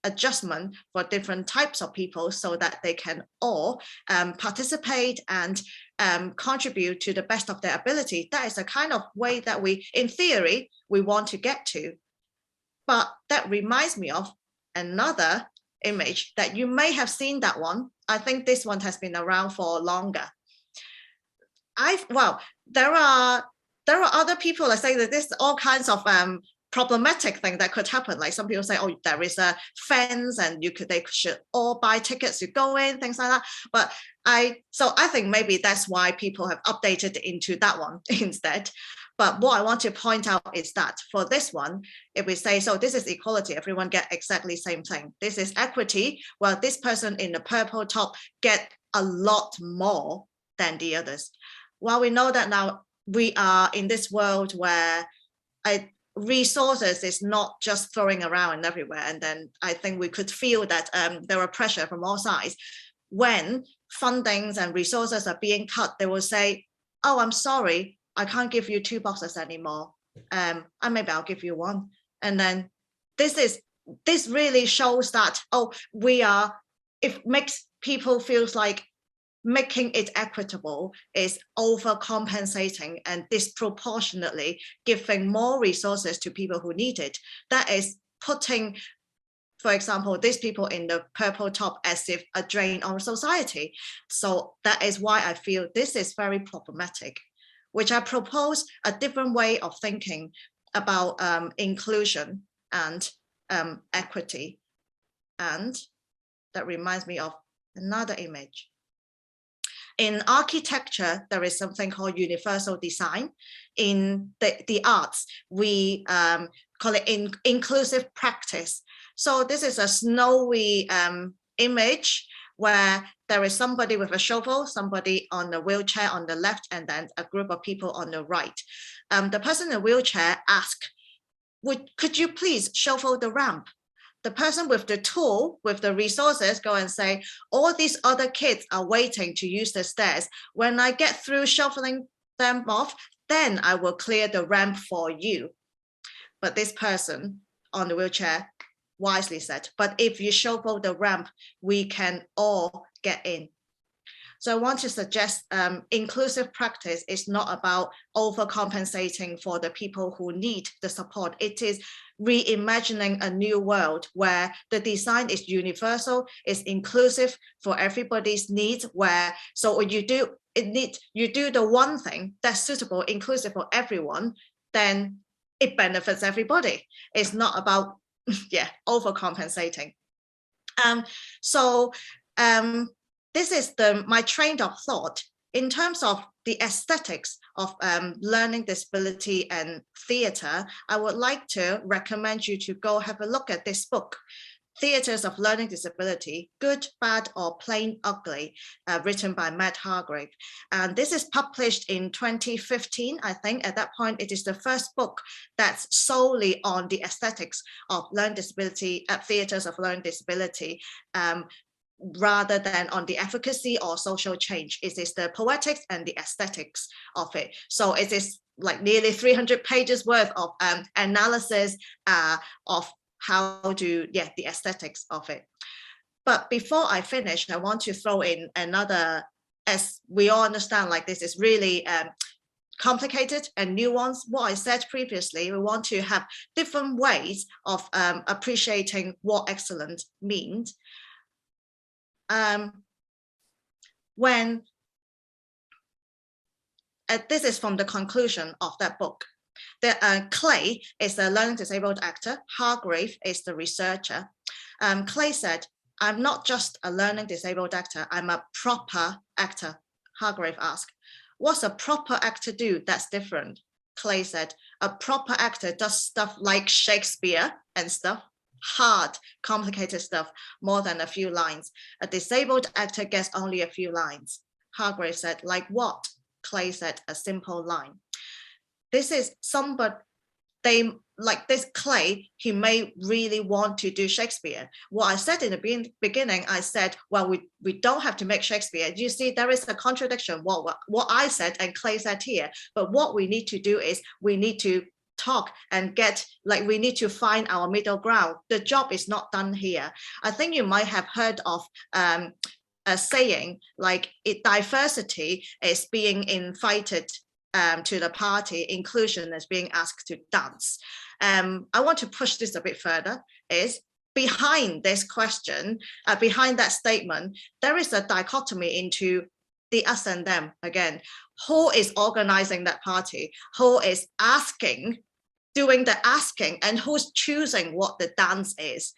adjustment for different types of people so that they can all participate and contribute to the best of their ability. That is a kind of way that we, in theory, we want to get to. But that reminds me of another image that you may have seen that one. I think this one has been around for longer. There are other people that say that there's all kinds of problematic thing that could happen. Like some people say, oh, there is a fence and they should all buy tickets to go in, things like that. But I think maybe that's why people have updated into that one instead. But what I want to point out is that for this one, if we say, so this is equality, everyone get exactly same thing. This is equity. Well, this person in the purple top get a lot more than the others. Well, we know that now we are in this world where resources is not just throwing around everywhere. And then I think we could feel that there are pressure from all sides. When fundings and resources are being cut, they will say, oh, I'm sorry, I can't give you 2 boxes anymore. And maybe I'll give you 1. And then this really shows that, it makes people feels like making it equitable is overcompensating and disproportionately giving more resources to people who need it. That is putting, for example, these people in the purple top as if a drain on society. So that is why I feel this is very problematic, which I propose a different way of thinking about inclusion and equity. And that reminds me of another image. In architecture, there is something called universal design. In the arts, we call it inclusive practice. So this is a snowy image where there is somebody with a shovel, somebody on a wheelchair on the left, and then a group of people on the right. The person in the wheelchair asks, could you please shovel the ramp? The person with the tool, with the resources, go and say, all these other kids are waiting to use the stairs. When I get through shoveling them off, then I will clear the ramp for you. But this person on the wheelchair wisely said, but if you shovel the ramp, we can all get in. So I want to suggest inclusive practice is not about overcompensating for the people who need the support. It is reimagining a new world where the design is universal, is inclusive for everybody's needs, where so you do the one thing that's suitable, inclusive for everyone, then it benefits everybody. It's not about overcompensating. This is my train of thought in terms of the aesthetics of learning disability and theatre. I would like to recommend you to go have a look at this book, Theatres of Learning Disability, Good, Bad or Plain Ugly, written by Matt Hargrave. And this is published in 2015. I think at that point, it is the first book that's solely on the aesthetics of learning disability, theatres of learning disability, rather than on the efficacy or social change. It is the poetics and the aesthetics of it. So it is like nearly 300 pages worth of analysis of how to, the aesthetics of it. But before I finish, I want to throw in another, as we all understand, like this is really complicated and nuanced. What I said previously, we want to have different ways of appreciating what excellent means. This is from the conclusion of that book. Clay is a learning disabled actor. Hargrave is the researcher. Clay said, I'm not just a learning disabled actor, I'm a proper actor. Hargrave asked, what's a proper actor do that's different? Clay said, a proper actor does stuff like Shakespeare and stuff, hard, complicated stuff, more than a few lines. A disabled actor gets only a few lines. Hargrave said, like what? Clay said, a simple line. This is somebody, like this Clay, he may really want to do Shakespeare. What I said in the beginning, I said, well, we don't have to make Shakespeare. You see, there is a contradiction, what I said and Clay said here. But what we need to do is we need to talk and we need to find our middle ground. The job is not done here. I think you might have heard of a saying like diversity is being invited to the party, inclusion is being asked to dance. I want to push this a bit further, is behind this question, behind that statement, there is a dichotomy into the us and them again. Who is organizing that party? Who is asking, doing the asking, and who's choosing what the dance is?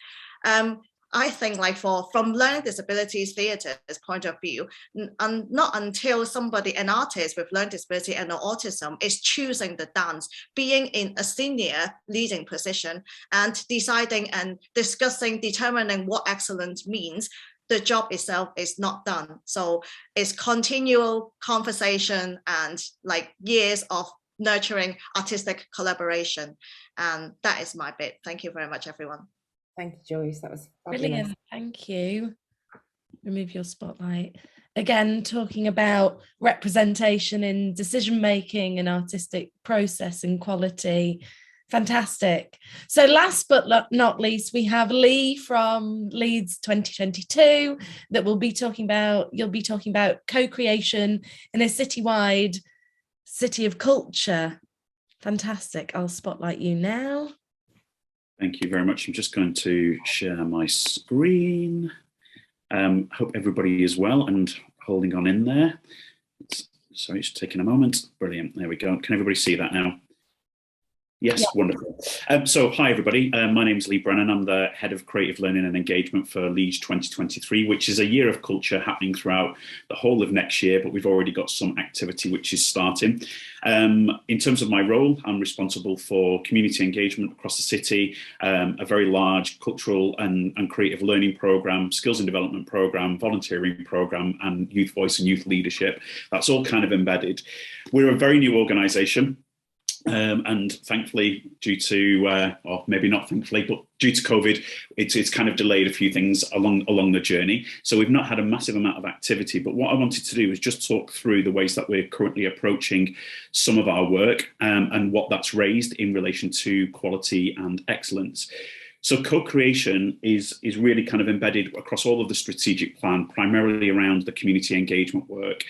I think like from learning disabilities theatre's point of view, not until somebody, an artist with learning disability and autism is choosing the dance, being in a senior leading position and deciding and discussing, determining what excellence means, the job itself is not done. So it's continual conversation and like years of nurturing artistic collaboration. And that is my bit. Thank you very much, everyone. Thank you, Joyce. That was fabulous. Brilliant. Thank you. Remove your spotlight. Again, talking about representation in decision making and artistic process and quality. Fantastic. So last but not least, we have Lee from Leeds 2022 that you'll be talking about co-creation in a citywide city of culture. Fantastic. I'll spotlight you now. Thank you very much. I'm just going to share my screen. Hope everybody is well and holding on in there. Sorry, it's taking a moment. Brilliant. There we go. Can everybody see that now? Yes, yeah. Wonderful. So hi, everybody. My name is Lee Brennan. I'm the Head of Creative Learning and Engagement for Leeds 2023, which is a year of culture happening throughout the whole of next year, but we've already got some activity which is starting. In terms of my role, I'm responsible for community engagement across the city, a very large cultural and creative learning programme, skills and development programme, volunteering programme, and youth voice and youth leadership. That's all kind of embedded. We're a very new organisation. And thankfully, due to, or maybe not thankfully, but due to COVID, it's kind of delayed a few things along the journey. So we've not had a massive amount of activity. But what I wanted to do was just talk through the ways that we're currently approaching some of our work and what that's raised in relation to quality and excellence. So co-creation is really kind of embedded across all of the strategic plan, primarily around the community engagement work.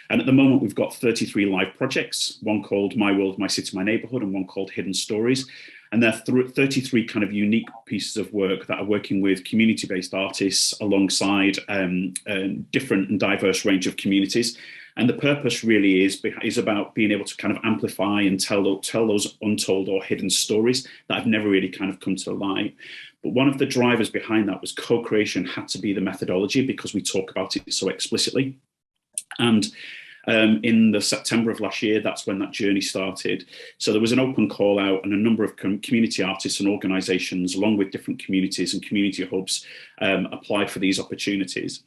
And at the moment, we've got 33 live projects, one called My World, My City, My Neighborhood, and one called Hidden Stories. And they're 33 kind of unique pieces of work that are working with community-based artists alongside different and diverse range of communities. And the purpose really is about being able to kind of amplify and tell those untold or hidden stories that have never really kind of come to light. But one of the drivers behind that was co-creation had to be the methodology, because we talk about it so explicitly. And in the September of last year, that's when that journey started. So there was an open call out, and a number of community artists and organisations, along with different communities and community hubs, applied for these opportunities.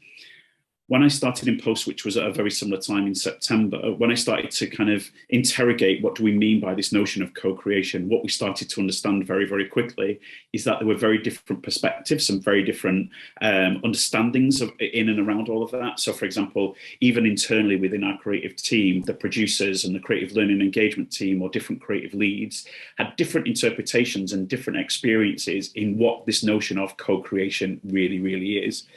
When I started in post, which was at a very similar time in September, when I started to kind of interrogate what do we mean by this notion of co-creation, what we started to understand very, very quickly is that there were very different perspectives and very different understandings of in and around all of that. So, for example, even internally within our creative team, the producers and the creative learning engagement team, or different creative leads, had different interpretations and different experiences in what this notion of co-creation really, really is.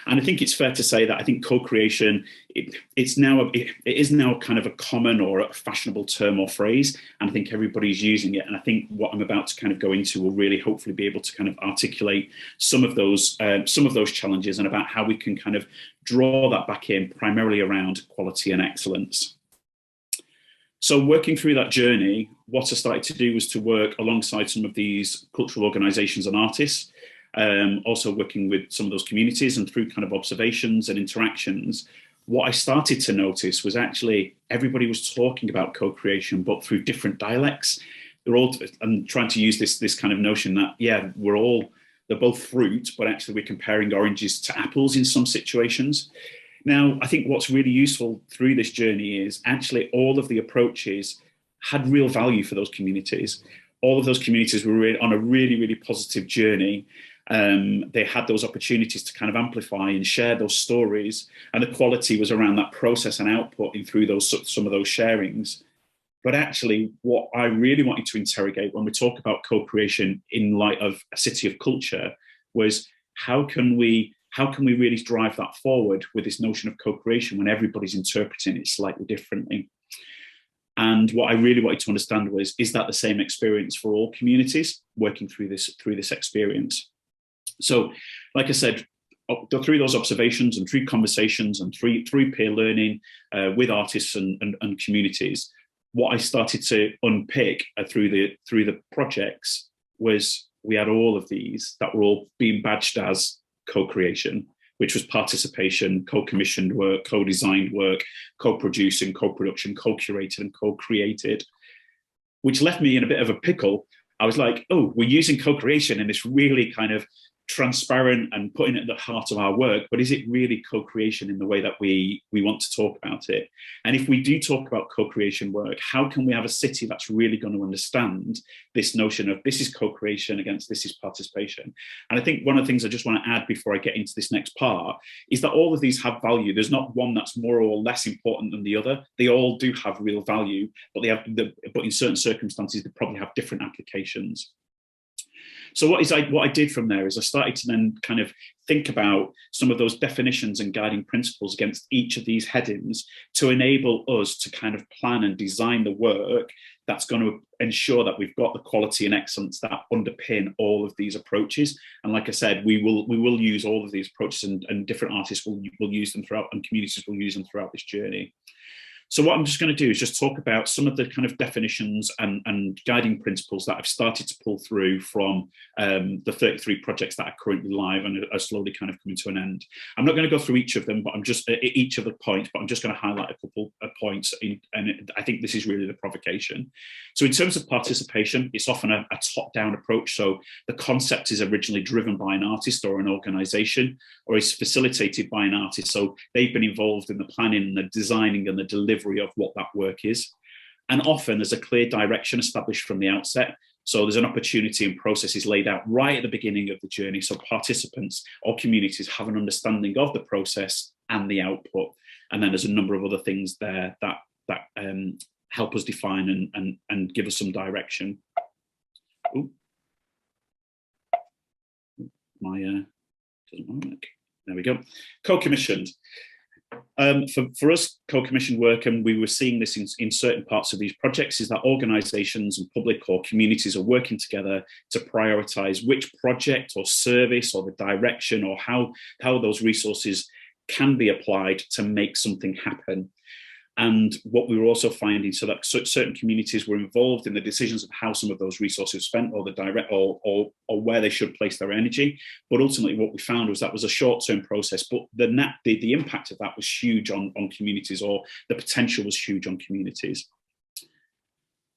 And I think it's fair to say that I think co-creation, it is now kind of a common or a fashionable term or phrase, and I think everybody's using it. And I think what I'm about to kind of go into will really hopefully be able to kind of articulate some of those challenges, and about how we can kind of draw that back in primarily around quality and excellence. So working through that journey, what I started to do was to work alongside some of these cultural organisations and artists. Also working with some of those communities, and through kind of observations and interactions, what I started to notice was actually everybody was talking about co-creation, but through different dialects. They're all, I'm trying to use this kind of notion that, yeah, they're both fruit, but actually we're comparing oranges to apples in some situations. Now, I think what's really useful through this journey is actually all of the approaches had real value for those communities. All of those communities were on a really, really positive journey. They had those opportunities to kind of amplify and share those stories, and the quality was around that process and output in through some of those sharings. But actually, what I really wanted to interrogate when we talk about co-creation in light of a city of culture was how can we really drive that forward with this notion of co-creation when everybody's interpreting it slightly differently. And what I really wanted to understand was, is that the same experience for all communities working through this experience? So, like I said, through those observations and through conversations and through peer learning with artists and communities, what I started to unpick through the projects was we had all of these that were all being badged as co-creation, which was participation, co-commissioned work, co-designed work, co-producing, co-production, co-curated and co-created, which left me in a bit of a pickle. I was like, oh, we're using co-creation in this really kind of transparent and putting it at the heart of our work, but is it really co-creation in the way that we want to talk about it? And if we do talk about co-creation work, how can we have a city that's really going to understand this notion of this is co-creation against this is participation? And I think one of the things I just want to add before I get into this next part is that all of these have value. There's not one that's more or less important than the other. They all do have real value, but but in certain circumstances, they probably have different applications. So what I did from there is I started to then kind of think about some of those definitions and guiding principles against each of these headings to enable us to kind of plan and design the work that's going to ensure that we've got the quality and excellence that underpin all of these approaches. And like I said, we will use all of these approaches, and different artists will use them throughout, and communities will use them throughout this journey. So what I'm just going to do is just talk about some of the kind of definitions and guiding principles that I've started to pull through from the 33 projects that are currently live and are slowly kind of coming to an end. I'm not going to go through each of them, but I'm just each of the points, but I'm just going to highlight a couple of points. And I think this is really the provocation. So in terms of participation, it's often a top-down approach. So the concept is originally driven by an artist or an organization, or is facilitated by an artist. So they've been involved in the planning and the designing and the delivery of what that work is. And often there's a clear direction established from the outset. So there's an opportunity and processes laid out right at the beginning of the journey. So participants or communities have an understanding of the process and the output. And then there's a number of other things there that help us define and give us some direction. Ooh. Doesn't work. There we go. Co-commissioned. For us, co-commissioned work, and we were seeing this in certain parts of these projects, is that organisations and public or communities are working together to prioritise which project or service or the direction or how those resources can be applied to make something happen. And what we were also finding, so that certain communities were involved in the decisions of how some of those resources spent, or the direct, or where they should place their energy. But ultimately, what we found was that was a short-term process, but the impact of that was huge on communities, or the potential was huge on communities.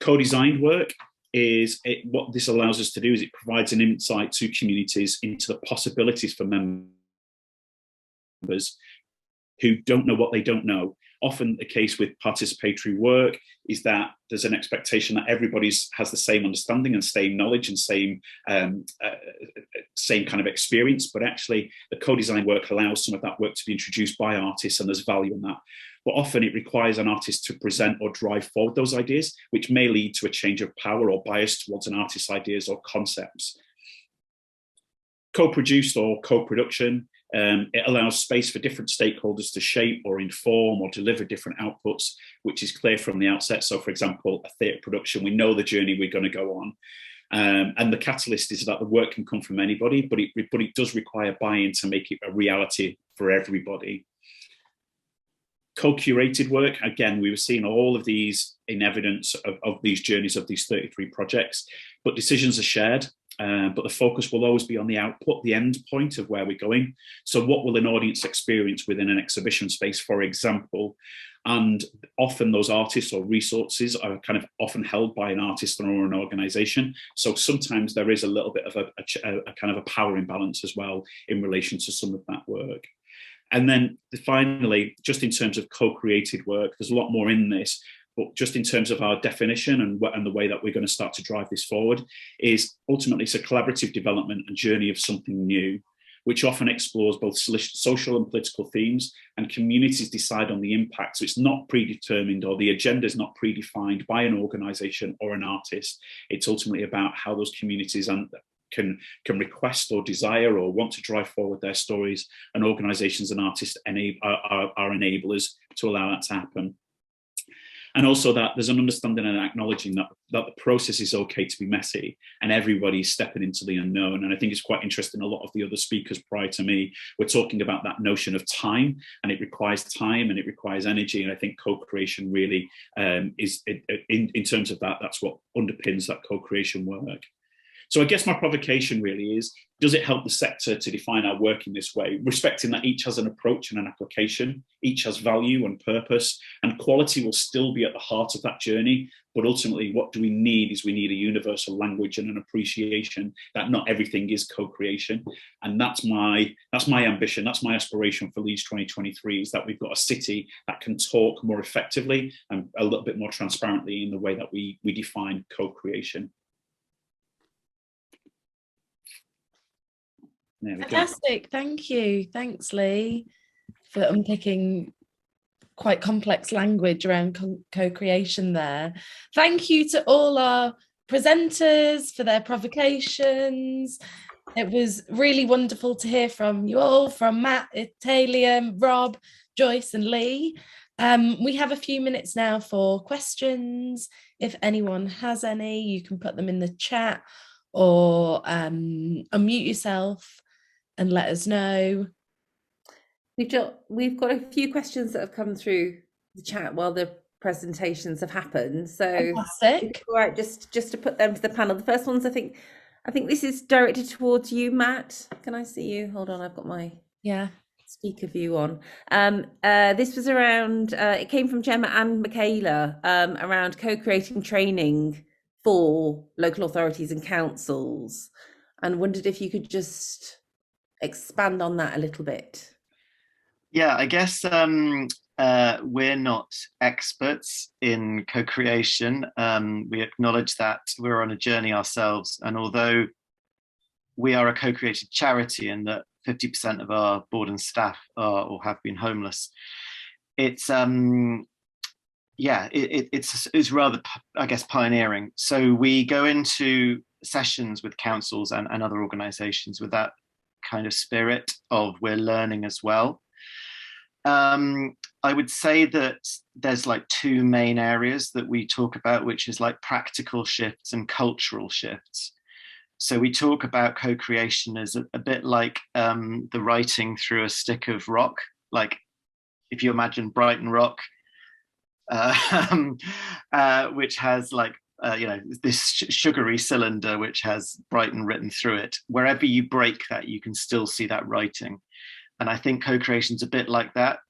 Co-designed work is what this allows us to do is it provides an insight to communities into the possibilities for members who don't know what they don't know. Often the case with participatory work is that there's an expectation that everybody has the same understanding and same knowledge and same kind of experience, but actually the co-design work allows some of that work to be introduced by artists, and there's value in that. But often it requires an artist to present or drive forward those ideas, which may lead to a change of power or bias towards an artist's ideas or concepts. Co-produced or co-production, it allows space for different stakeholders to shape or inform or deliver different outputs, which is clear from the outset. So for example, a theatre production, we know the journey we're going to go on. And the catalyst is that the work can come from anybody, but it does require buy-in to make it a reality for everybody. Co-curated work, again, we were seeing all of these in evidence of these journeys of these 33 projects, but decisions are shared. But the focus will always be on the output, the end point of where we're going. So what will an audience experience within an exhibition space, for example? And often those artists or resources are kind of often held by an artist or an organisation. So sometimes there is a little bit of a kind of a power imbalance as well in relation to some of that work. And then finally, just in terms of co-created work, there's a lot more in this. But just in terms of our definition and the way that we're going to start to drive this forward is ultimately it's a collaborative development and journey of something new, which often explores both social and political themes, and communities decide on the impact. So it's not predetermined, or the agenda is not predefined by an organisation or an artist. It's ultimately about how those communities can request or desire or want to drive forward their stories, and organisations and artists are enablers to allow that to happen. And also that there's an understanding and acknowledging that the process is okay to be messy, and everybody's stepping into the unknown. And I think it's quite interesting, a lot of the other speakers prior to me were talking about that notion of time, and it requires time and it requires energy. And I think co-creation really is, in terms of that, that's what underpins that co-creation work. So I guess my provocation really is, does it help the sector to define our work in this way, respecting that each has an approach and an application, each has value and purpose, and quality will still be at the heart of that journey. But ultimately, what do we need is we need a universal language and an appreciation that not everything is co-creation. And that's my ambition, that's my aspiration for Leeds 2023, is that we've got a city that can talk more effectively and a little bit more transparently in the way that we define co-creation. Fantastic, thank you. Thanks, Lee, for unpicking quite complex language around co-creation there. Thank you to all our presenters for their provocations. It was really wonderful to hear from you all, from Matt, Ithalia, Rob, Joyce and Lee. We have a few minutes now for questions. If anyone has any, you can put them in the chat or unmute yourself and let us know. We've got a few questions that have come through the chat while the presentations have happened. So fantastic. All right, just to put them to the panel. The first ones, I think this is directed towards you, Matt. Can I see you? Hold on, I've got my speaker view on. This was around, it came from Gemma and Michaela, around co-creating training for local authorities and councils, and wondered if you could just expand on that a little bit. Yeah, I guess we're not experts in co-creation. We acknowledge that we're on a journey ourselves. And although we are a co-created charity and that 50% of our board and staff are or have been homeless, it's it's rather, I guess, pioneering. So we go into sessions with councils and other organizations with that kind of spirit of we're learning as well. I would say that there's like two main areas that we talk about, which is like practical shifts and cultural shifts. So we talk about co-creation as a bit like the writing through a stick of rock. Like if you imagine Brighton Rock, which has like, this sugary cylinder which has Brighton written through it. Wherever you break that, you can still see that writing. And I think co-creation is a bit like that.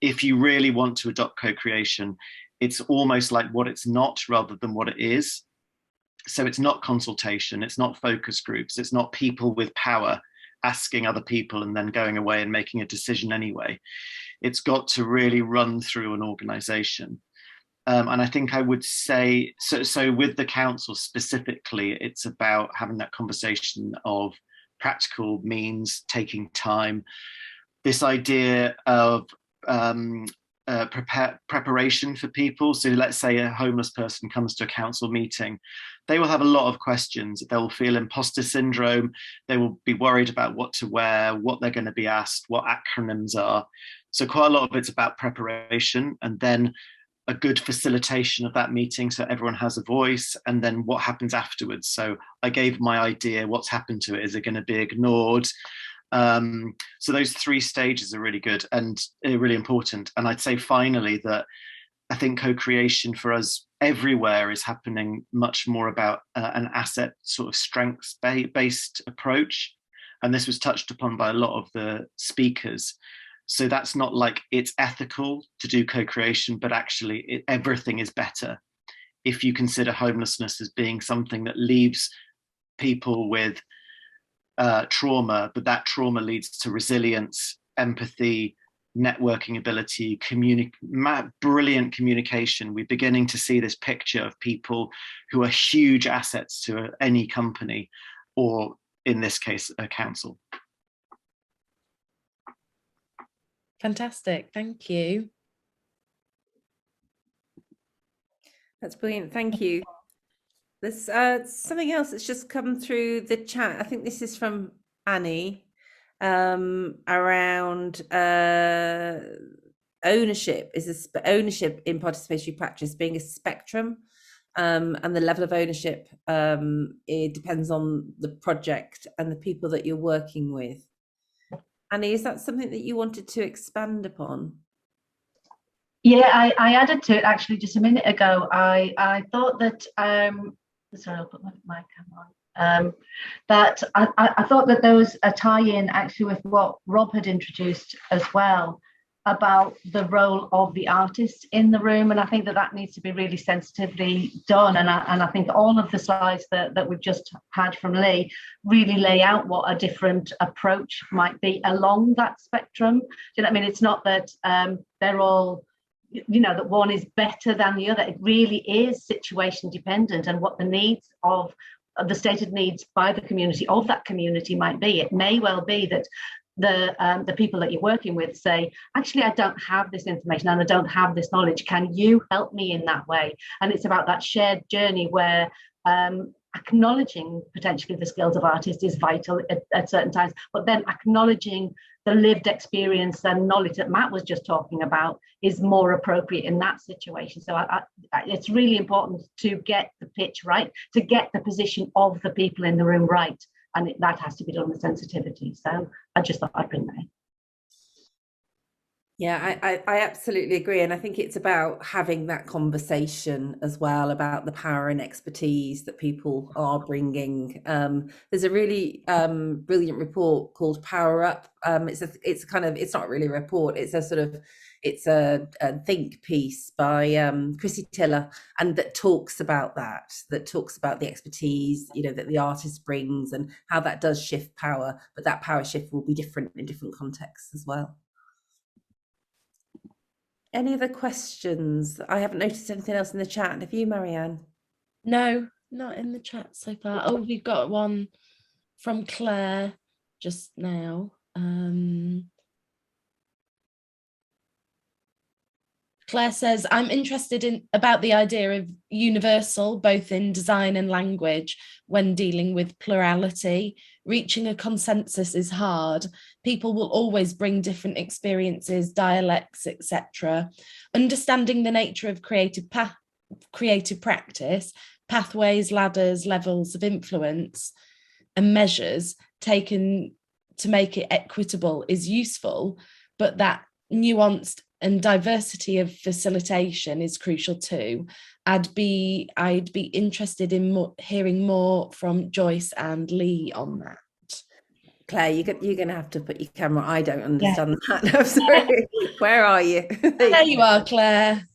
If you really want to adopt co-creation, it's almost like what it's not rather than what it is. So it's not consultation, it's not focus groups, it's not people with power asking other people and then going away and making a decision anyway. It's got to really run through an organization. And I think I would say, so with the council specifically, it's about having that conversation of practical means, taking time, this idea of preparation for people. So let's say a homeless person comes to a council meeting, they will have a lot of questions. They will feel imposter syndrome. They will be worried about what to wear, what they're going to be asked, what acronyms are. So quite a lot of it's about preparation, and then a good facilitation of that meeting so everyone has a voice, and then what happens afterwards. So I gave my idea, what's happened to it? Is it going to be ignored? So those three stages are really good and really important. And I'd say finally that I think co-creation for us everywhere is happening much more about an asset sort of strengths-based approach. And this was touched upon by a lot of the speakers. So that's not like it's ethical to do co-creation, but actually everything is better if you consider homelessness as being something that leaves people with trauma, but that trauma leads to resilience, empathy, networking ability, brilliant communication. We're beginning to see this picture of people who are huge assets to any company, or in this case, a council. Fantastic, thank you. That's brilliant, thank you. There's something else that's just come through the chat. I think this is from Annie, around ownership. Ownership in participatory practice being a spectrum, and the level of ownership, it depends on the project and the people that you're working with. Annie, is that something that you wanted to expand upon? Yeah, I added to it actually just a minute ago. I thought that sorry, I'll put my camera on. That I thought that there was a tie-in actually with what Rob had introduced as well about the role of the artist in the room, and I think that needs to be really sensitively done. And I think all of the slides that we've just had from Lee really lay out what a different approach might be along that spectrum. Do you know what I mean? It's not that they're all, you know, that one is better than the other. It really is situation dependent, and what the needs of the stated needs by the community of that community might be. It may well be that the people that you're working with say, actually, I don't have this information and I don't have this knowledge. Can you help me in that way? And it's about that shared journey where acknowledging potentially the skills of artists is vital at certain times, but then acknowledging the lived experience and knowledge that Matt was just talking about is more appropriate in that situation. So it's really important to get the pitch right, to get the position of the people in the room right. And that has to be done with sensitivity. So I just thought I'd bring that in. Yeah, I absolutely agree. And I think it's about having that conversation as well about the power and expertise that people are bringing. There's a really brilliant report called Power Up. It's not really a report. It's a think piece by Chrissy Tiller, and that talks about the expertise, that the artist brings and how that does shift power, but that power shift will be different in different contexts as well. Any other questions? I haven't noticed anything else in the chat. Have you, Marianne? No, not in the chat so far. Oh, we've got one from Claire just now. Claire says, I'm interested about the idea of universal, both in design and language, when dealing with plurality. Reaching a consensus is hard. People will always bring different experiences, dialects, etc. Understanding the nature of creative practice, pathways, ladders, levels of influence, and measures taken to make it equitable is useful, but that nuanced and diversity of facilitation is crucial too. I'd be interested in hearing more from Joyce and Lee on that. Claire, you're going to have to put your camera. I don't understand that. I'm sorry. Where are you? There you are, Claire.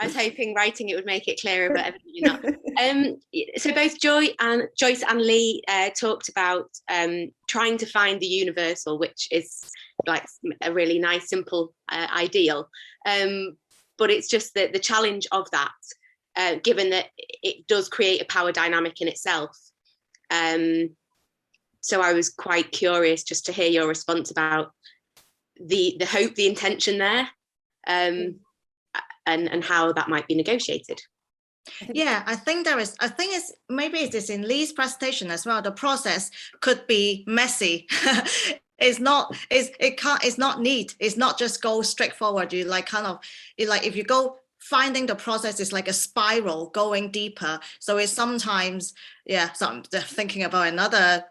I was hoping writing it would make it clearer, but evidently not. So both Joyce and Lee talked about trying to find the universal, which is like a really nice, simple ideal. But it's just the challenge of that, given that it does create a power dynamic in itself. So I was quite curious just to hear your response about the hope, the intention there. And how that might be negotiated. Yeah, I think maybe it is in Lee's presentation as well. The process could be messy. It's not neat. It's not just go straight forward. If you go finding the process is like a spiral going deeper. So it's sometimes, so I'm thinking about another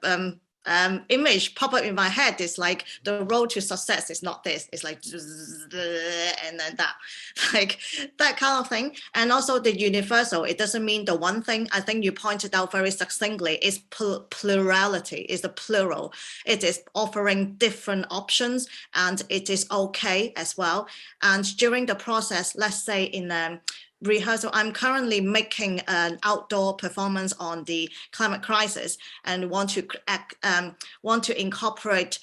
image pop up in my head. Is like the road to success is not this, it's like and then that kind of thing. And also the universal, it doesn't mean the one thing. I think you pointed out very succinctly, is plurality, is the plural. It is offering different options, and it is okay as well. And during the process, let's say in rehearsal, I'm currently making an outdoor performance on the climate crisis, and want to incorporate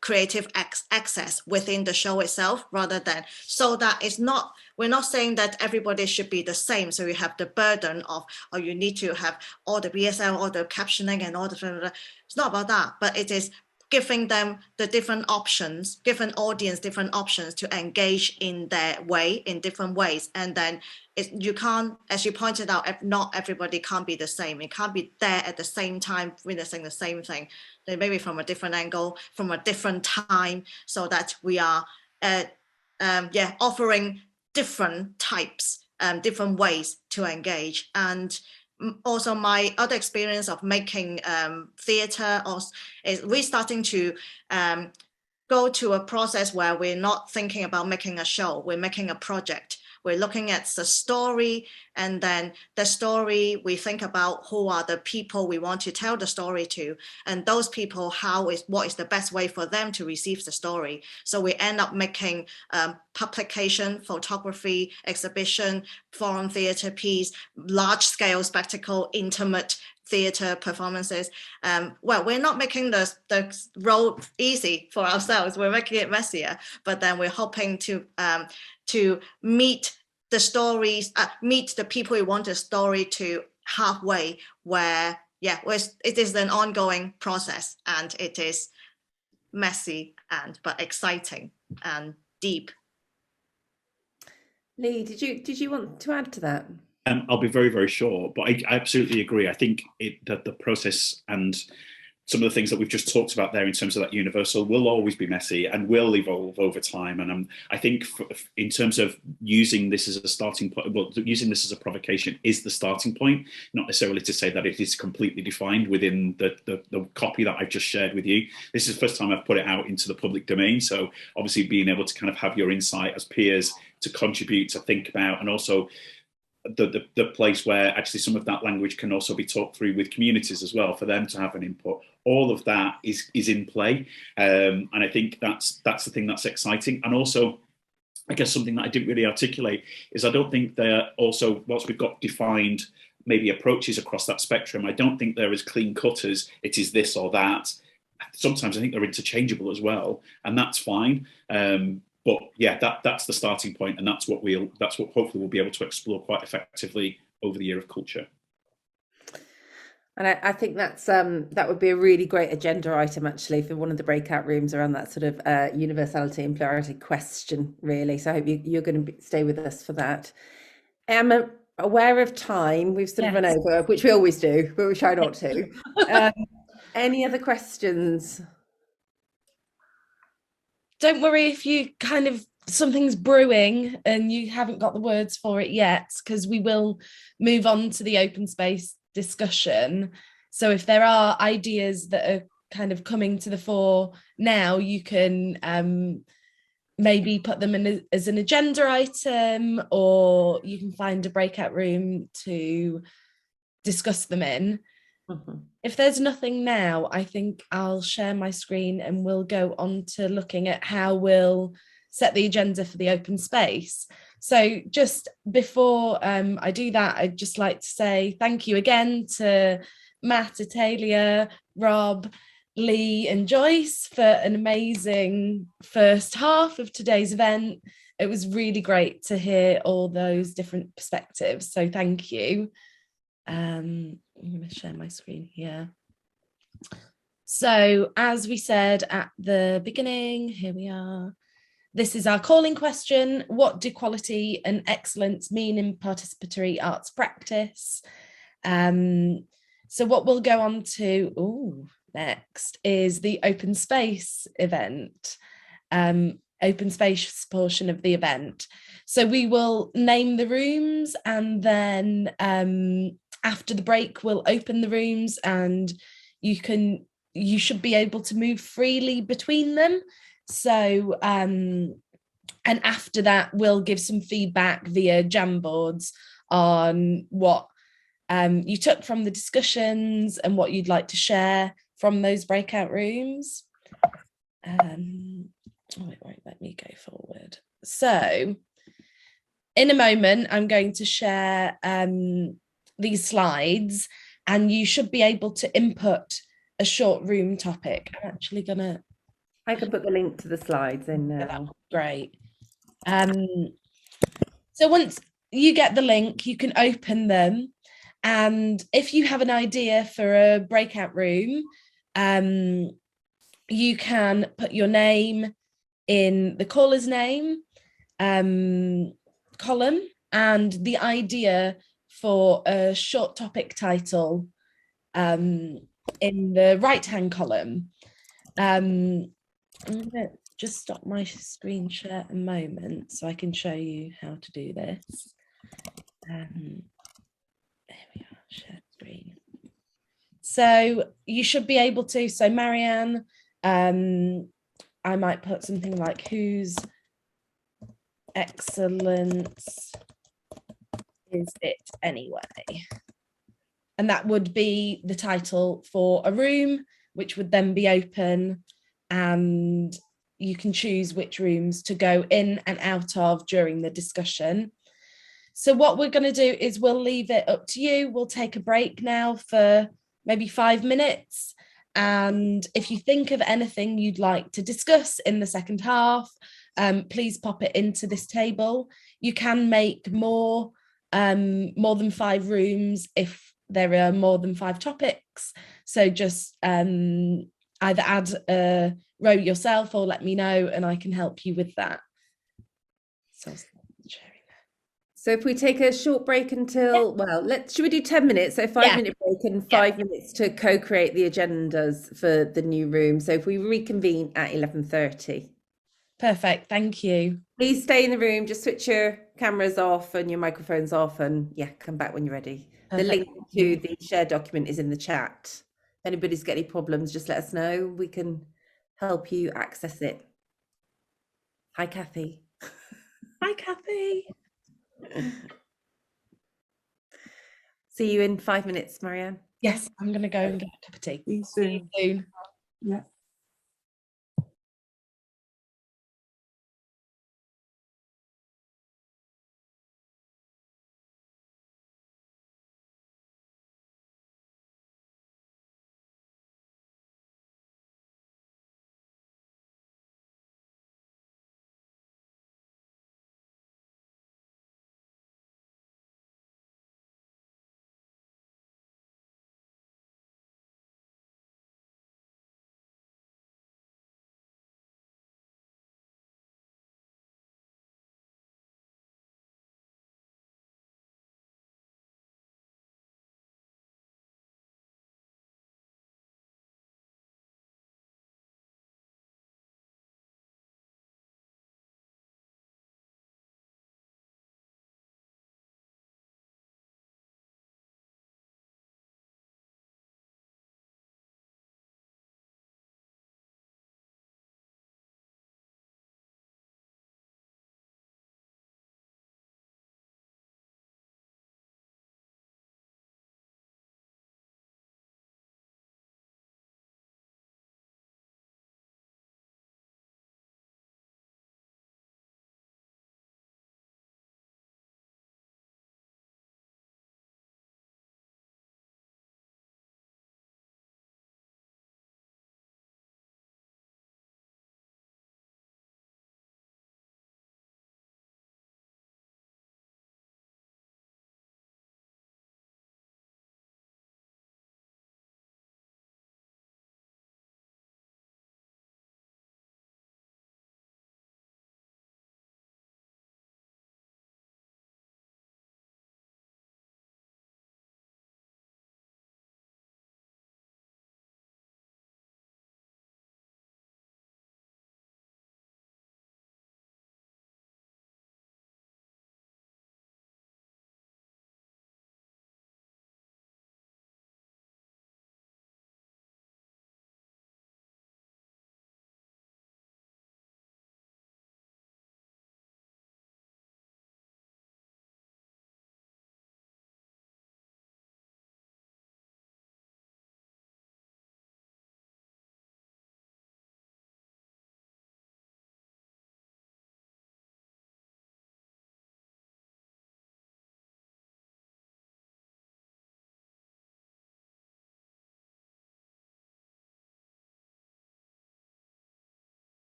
creative access within the show itself, rather than, so that it's not, we're not saying that everybody should be the same. So you have the burden of, oh, you need to have all the BSL, all the captioning, and all the, it's not about that, but it is giving them the different options, giving audience different options to engage in their way, in different ways. And then you can't, as you pointed out, not everybody can't be the same. It can't be there at the same time witnessing the same thing. They may be from a different angle, from a different time, so that we are offering different types, different ways to engage. And also my other experience of making theatre is we're starting to go to a process where we're not thinking about making a show, we're making a project. We're looking at the story, and then the story, we think about who are the people we want to tell the story to, and those people, what is the best way for them to receive the story. So we end up making publication, photography, exhibition, forum theatre piece, large scale spectacle, intimate theatre performances. Well, we're not making the road easy for ourselves, we're making it messier, but then we're hoping to meet the stories, meet the people who want the story to halfway, where it is an ongoing process, and it is messy but exciting and deep. Lee, did you want to add to that? I'll be very, very short, but I absolutely agree. I think that the process and some of the things that we've just talked about there in terms of that universal will always be messy and will evolve over time. And I think in terms of using this as a starting point, well, using this as a provocation is the starting point, not necessarily to say that it is completely defined within the copy that I've just shared with you. This is the first time I've put it out into the public domain. So obviously being able to kind of have your insight as peers to contribute, to think about, and also the place where actually some of that language can also be talked through with communities as well, for them to have an input. All of that is in play, and I think that's the thing that's exciting. And also, I guess something that I didn't really articulate is I don't think they're also, whilst we've got defined maybe approaches across that spectrum, I don't think they're as clean cut as it is this or that. Sometimes I think they're interchangeable as well, and that's fine. But yeah, that's the starting point, and that's what hopefully we'll be able to explore quite effectively over the year of culture. And I think that would be a really great agenda item actually for one of the breakout rooms around that sort of universality and plurality question, really. So I hope you're going to stay with us for that. I'm aware of time. We've sort of run over, which we always do, but we try not to. Any other questions? Don't worry if you kind of something's brewing and you haven't got the words for it yet, because we will move on to the open space discussion. So if there are ideas that are kind of coming to the fore now, you can maybe put them in as an agenda item, or you can find a breakout room to discuss them in. Mm-hmm. If there's nothing now, I think I'll share my screen and we'll go on to looking at how we'll set the agenda for the open space. So just before I do that, I'd just like to say thank you again to Matt, Ithalia, Rob, Lee and Joyce for an amazing first half of today's event. It was really great to hear all those different perspectives. So thank you. I'm going to share my screen here. So as we said at the beginning, here we are. This is our calling question. What do quality and excellence mean in participatory arts practice? So what we'll go on to next is the open space event, open space portion of the event. So we will name the rooms, and then after the break, we'll open the rooms, and you should be able to move freely between them. So, and after that, we'll give some feedback via Jamboards on what you took from the discussions and what you'd like to share from those breakout rooms. It won't let me go forward. So in a moment, I'm going to share these slides, and you should be able to input a short room topic. I'm actually gonna... I can put the link to the slides in now. Great. So once you get the link, you can open them. And if you have an idea for a breakout room, you can put your name in the caller's name column, and the idea for a short topic title in the right-hand column. I'm going to just stop my screen share a moment so I can show you how to do this. There we are, share screen. So you should be able to, so Marianne, I might put something like whose excellence is it anyway? And that would be the title for a room, which would then be open, and you can choose which rooms to go in and out of during the discussion. So what we're going to do is we'll leave it up to you. We'll take a break now for maybe 5 minutes. And if you think of anything you'd like to discuss in the second half, please pop it into this table. You can make more than 5 rooms if there are more than 5 topics. So just either add a row yourself or let me know and I can help you with that. So if we take a short break until, well, should we do 10 minutes? So 5-minute break and 5 minutes to co-create the agendas for the new room. So if we reconvene at 11:30. Perfect, thank you. Please stay in the room, just switch your cameras off and your microphones off, and come back when you're ready. Perfect. The link to the shared document is in the chat. If anybody's got any problems, just let us know. We can help you access it. Hi, Kathy. Hi, Kathy. See you in 5 minutes, Marianne. Yes, I'm going to go and get a cup of tea. See you soon. See you soon. Yeah.